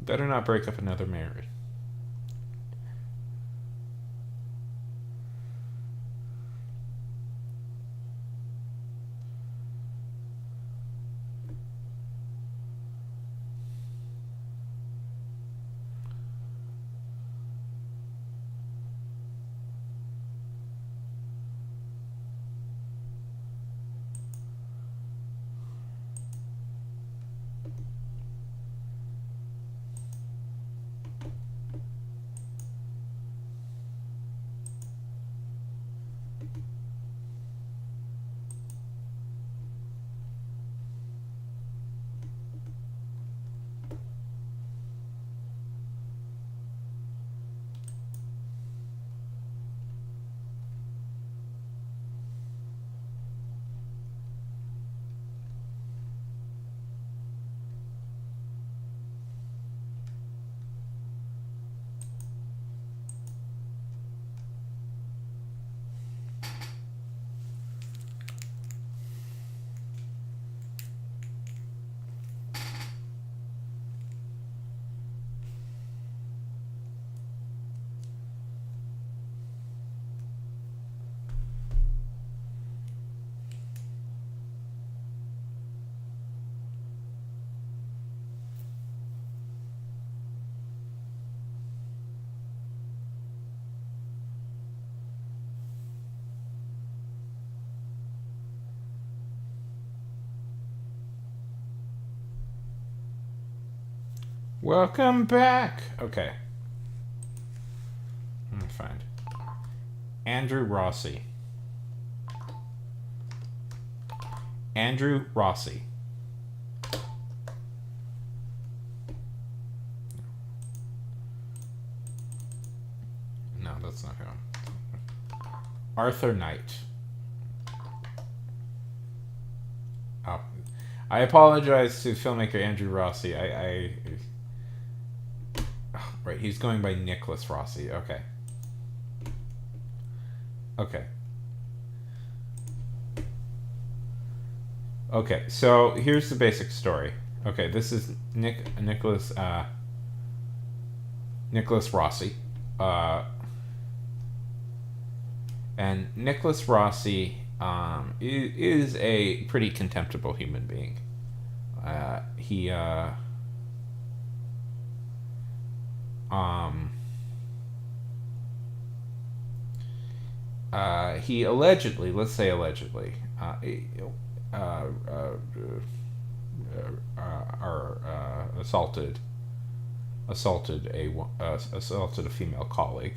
Better not break up another marriage. Welcome back. Okay. Let me find Andrew Rossi. Andrew Rossi. No, that's not him. Arthur Knight. Oh, I apologize to filmmaker Andrew Rossi. Right, he's going by Nicholas Rossi. Okay. Okay. Okay, so here's the basic story. Okay, this is Nicholas Rossi. And Nicholas Rossi is a pretty contemptible human being. He allegedly, let's say allegedly, assaulted a female colleague.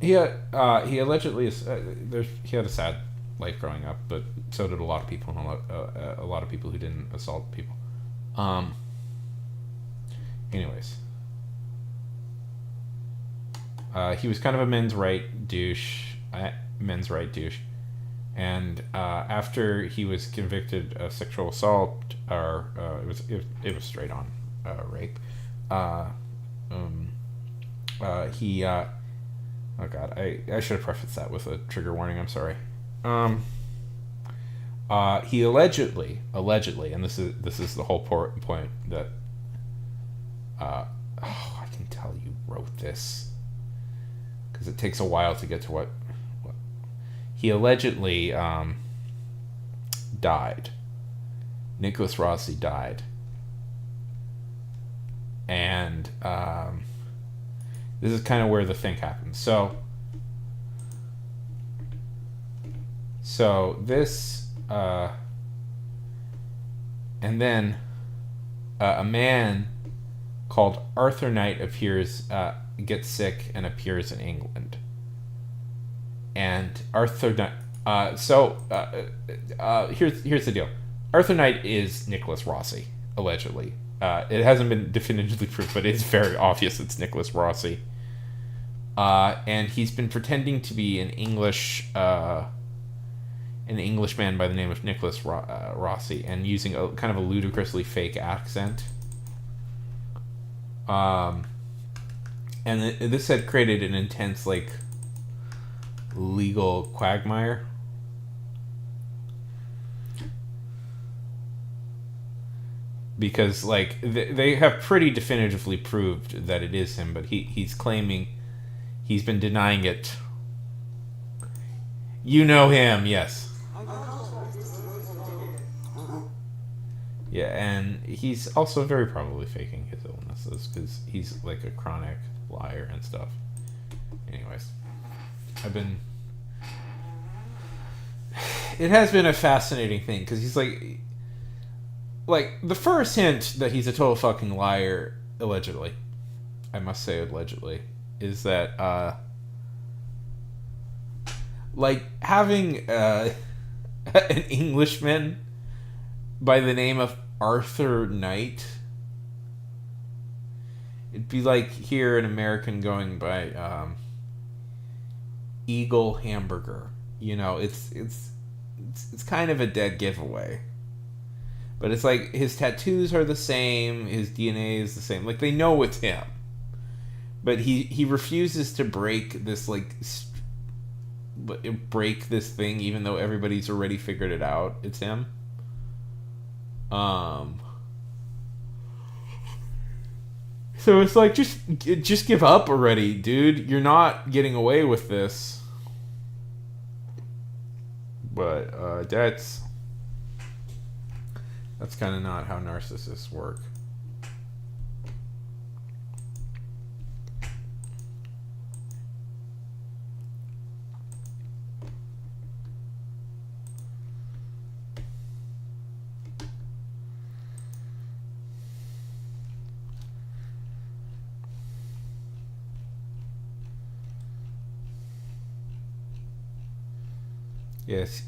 He allegedly he had a sad life growing up, but so did a lot of people, and a lot of people who didn't assault people. Anyways, he was kind of a men's right douche, and after he was convicted of sexual assault, or it was straight on rape. He oh god, I should have prefaced that with a trigger warning. I'm sorry. He allegedly, and this is the whole point that I can tell you wrote this because it takes a while to get to what he allegedly died. Nicholas Rossi died, and this is kind of where the thing happens. So this, and then a man called Arthur Knight gets sick and appears in England. And Arthur Knight, here's the deal. Arthur Knight is Nicholas Rossi, allegedly. It hasn't been definitively proved, but it's very obvious it's Nicholas Rossi. And he's been pretending to be an Englishman by the name of Nicholas Rossi, and using a kind of a ludicrously fake accent. And this had created an intense like legal quagmire. Because like they have pretty definitively proved that it is him, but he's claiming he's been denying it. You know him, yes. Yeah, and he's also very probably faking his illnesses because he's like a chronic liar and stuff. Anyways, it has been a fascinating thing because he's like the first hint that he's a total fucking liar, allegedly, I must say allegedly, is that like having an Englishman by the name of Arthur Knight, it'd be like here an American going by Eagle Hamburger. You know, it's kind of a dead giveaway. But it's like his tattoos are the same, his DNA is the same. Like they know it's him. But he refuses to break this break this thing even though everybody's already figured it out. It's him. So it's like just give up already, dude. You're not getting away with this. But that's kind of not how narcissists work. Yes.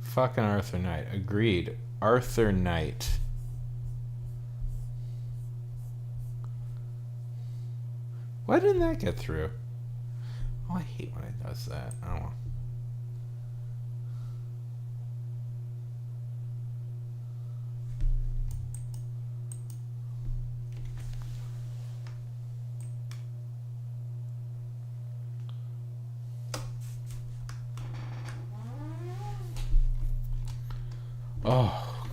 Fucking Arthur Knight. Agreed. Arthur Knight. Why didn't that get through? Oh, I hate when it does that. I don't know. Oh,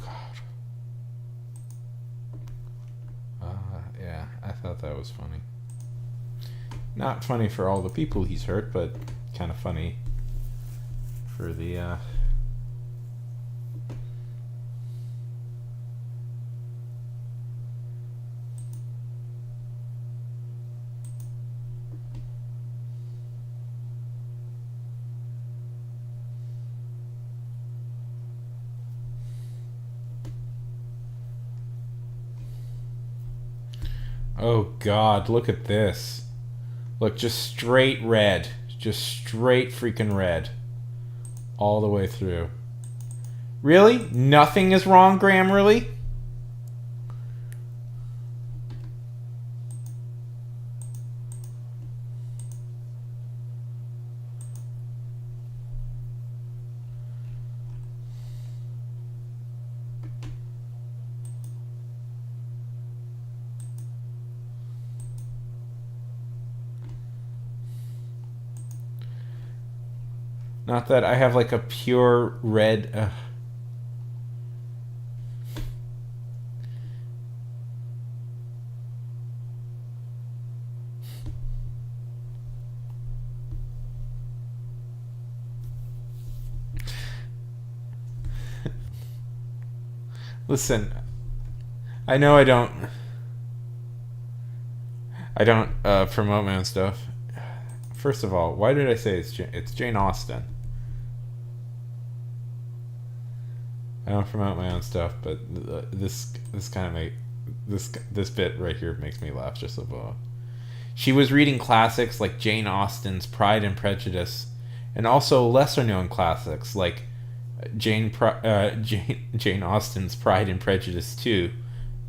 God. Yeah, I thought that was funny. Not funny for all the people he's hurt, but kind of funny for the, Oh, God, look at this. Look, just straight red. Just straight freaking red. All the way through. Really? Nothing is wrong, Graham, really? Not that I have like a pure red. Listen, I know I don't promote my own stuff. First of all, why did I say it's Jane Austen? I don't promote my own stuff, but this kind of this bit right here makes me laugh just a little. She was reading classics like Jane Austen's Pride and Prejudice, and also lesser-known classics like Jane Austen's Pride and Prejudice 2,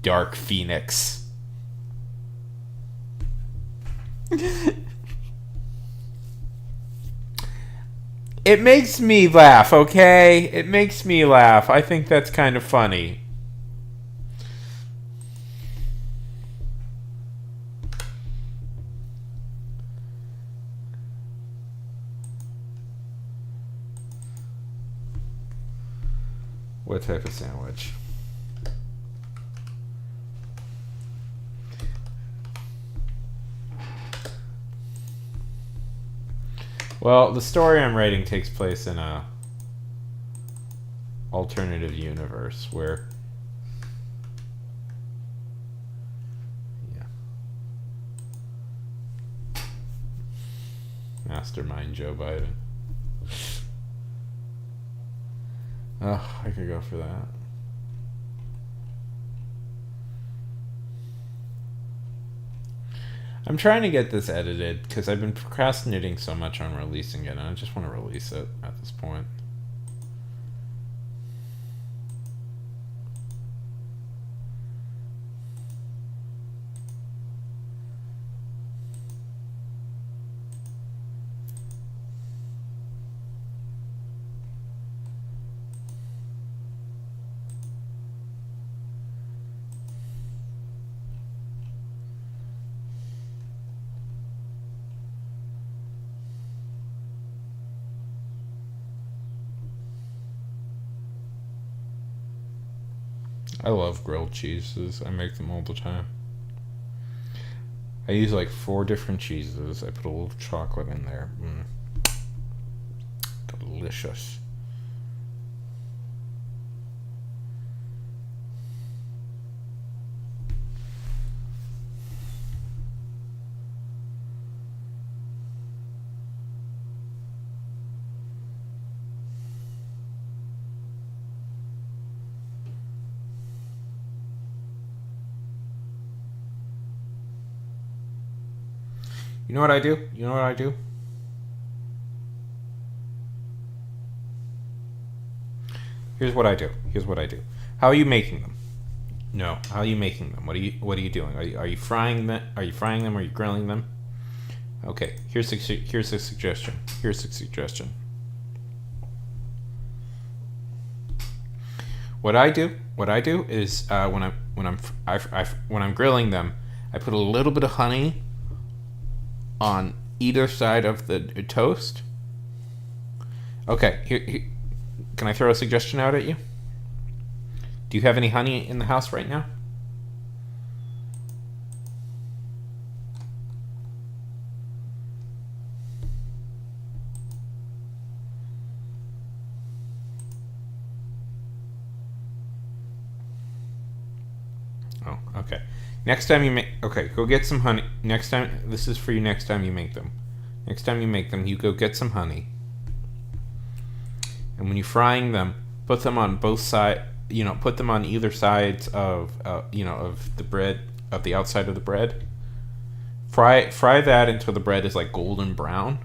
Dark Phoenix. It makes me laugh, okay? It makes me laugh. I think that's kind of funny. What type of sandwich? Well, the story I'm writing takes place in a alternative universe where Mastermind Joe Biden. Oh, I could go for that. I'm trying to get this edited because I've been procrastinating so much on releasing it, and I just want to release it at this point. I love grilled cheeses. I make them all the time. I use like 4 different cheeses. I put a little chocolate in there. Delicious. You know what I do? You know what I do? Here's what I do. Here's what I do. How are you making them? No. How are you making them? What are you doing? Are you frying them? Are you frying them? Are you grilling them? Okay. Here's a suggestion. Here's a suggestion. What I do is when I'm grilling them, I put a little bit of honey on either side of the toast. Okay, here, can I throw a suggestion out at you? Do you have any honey in the house right now? Oh, okay. Next time you make... Okay, go get some honey. Next time... This is for you next time you make them. Next time you make them, you go get some honey. And when you're frying them, put them on both sides... put them on either sides of, of the bread... Of the outside of the bread. Fry that until the bread is like golden brown.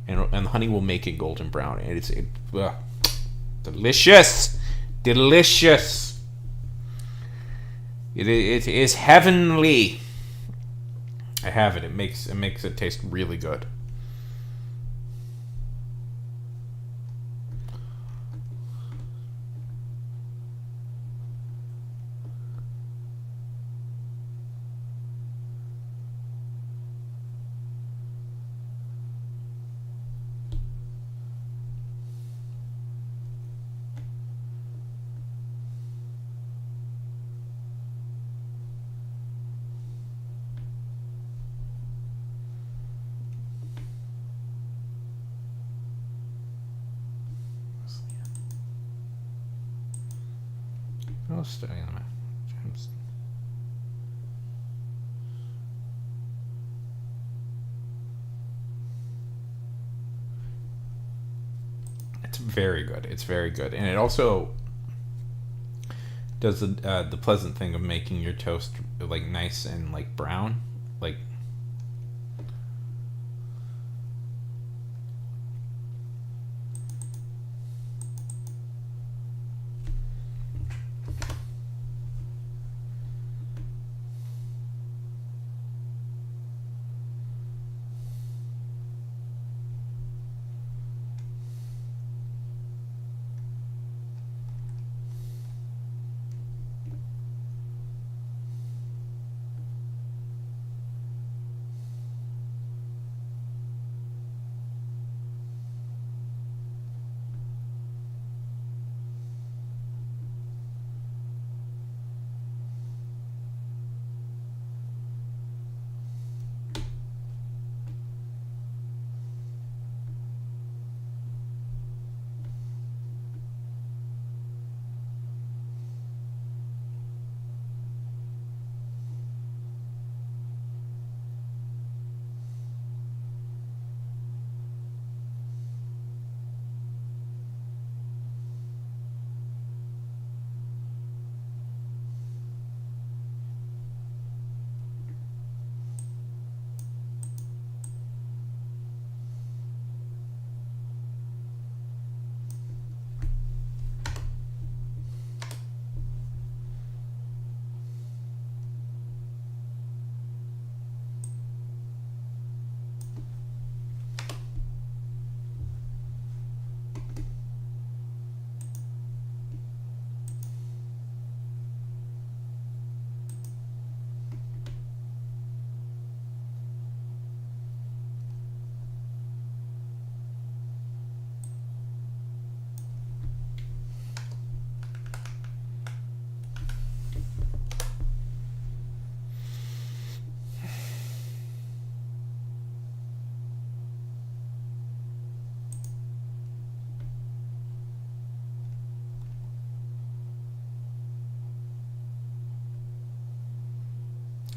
And the honey will make it golden brown. And it's... delicious! Delicious! It is heavenly. I have it. It makes it taste really good. I'll stay on it. It's very good. It's very good, and it also does the pleasant thing of making your toast like nice and like brown, like.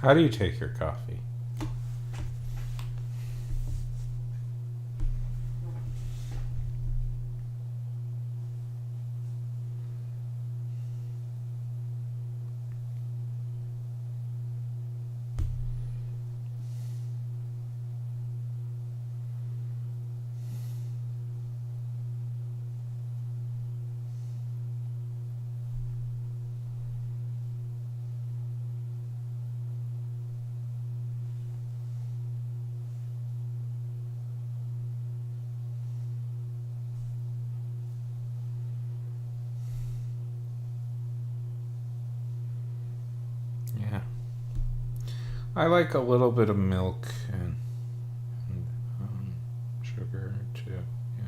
How do you take your coffee? Yeah. I like a little bit of milk and sugar too. Yeah.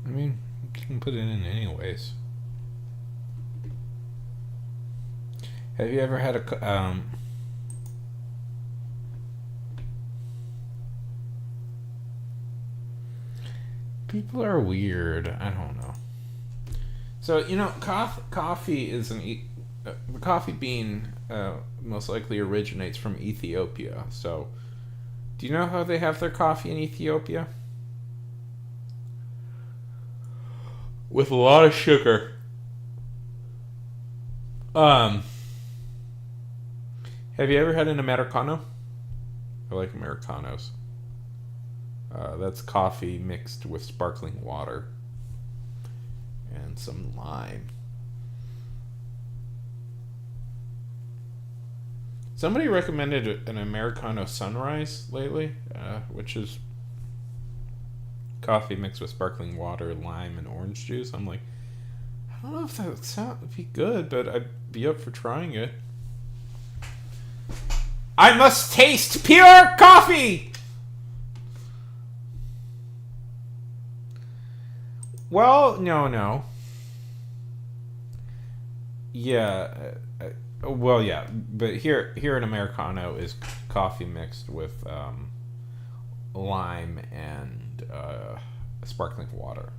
I mean, you can put it in anyways. Have you ever had people are weird. I don't know. So, you know, coffee is the coffee bean most likely originates from Ethiopia. So, do you know how they have their coffee in Ethiopia? With a lot of sugar. Have you ever had an Americano? I like Americanos. That's coffee mixed with sparkling water and some lime. Somebody recommended an Americano Sunrise lately, which is coffee mixed with sparkling water, lime, and orange juice. I'm like, I don't know if that would be good, but I'd be up for trying it. I must taste pure coffee! Well, no. Yeah, well, yeah, but here an Americano is coffee mixed with lime and sparkling water.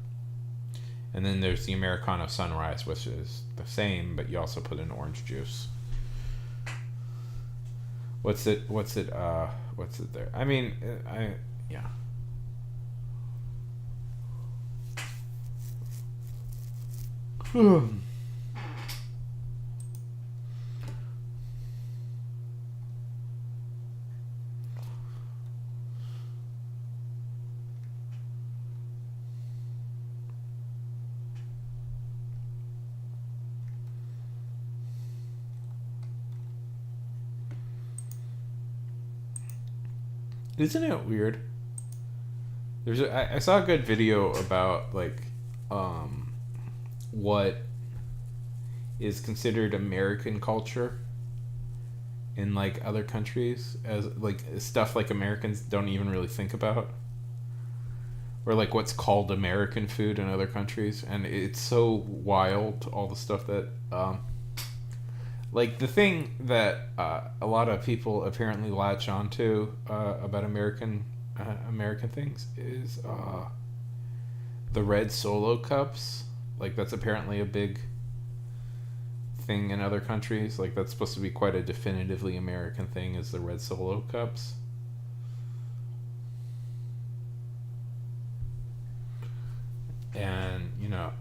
And then there's the Americano Sunrise, which is the same, but you also put in orange juice. What's it there? I mean, yeah. Isn't it weird? I saw a good video about like what is considered American culture in like other countries as like stuff like Americans don't even really think about, or like what's called American food in other countries, and it's so wild, all the stuff that like the thing that a lot of people apparently latch onto about American things is the red Solo cups. Like that's apparently a big thing in other countries. Like that's supposed to be quite a definitively American thing, is the red Solo cups. And you know,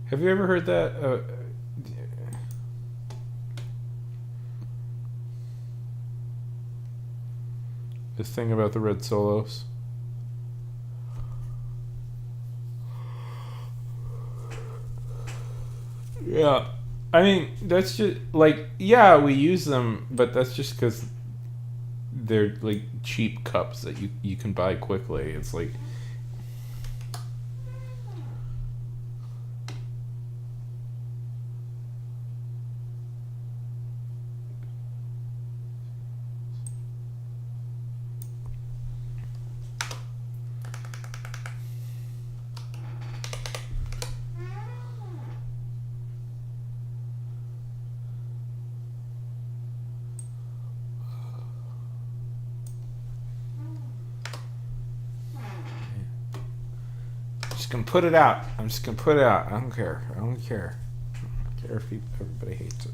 have you ever heard that? This thing about the red Solos. Yeah, I mean that's just like, yeah, we use them, but that's just because they're like cheap cups that you can buy quickly. It's like. Gonna put it out. I'm just gonna put it out. I don't care. I don't care. I don't care if everybody hates it.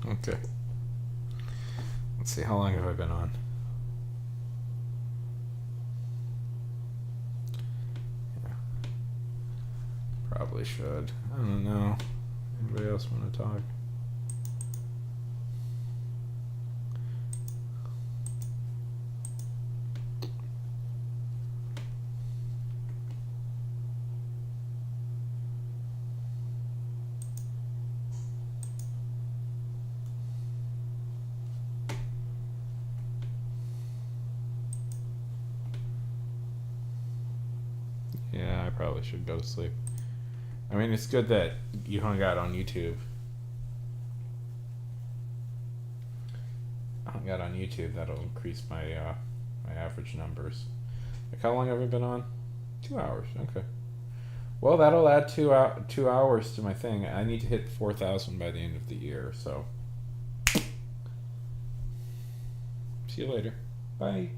Okay. Let's see, how long have I been on? Yeah. Probably should. I don't know. Anybody else want to talk? Yeah, I probably should go to sleep. I mean, it's good that you hung out on YouTube. Hung out on YouTube. That'll increase my my average numbers. Like, how long have I been on? 2 hours. Okay. Well, that'll add 2 hours to my thing. I need to hit 4,000 by the end of the year. So, see you later. Bye.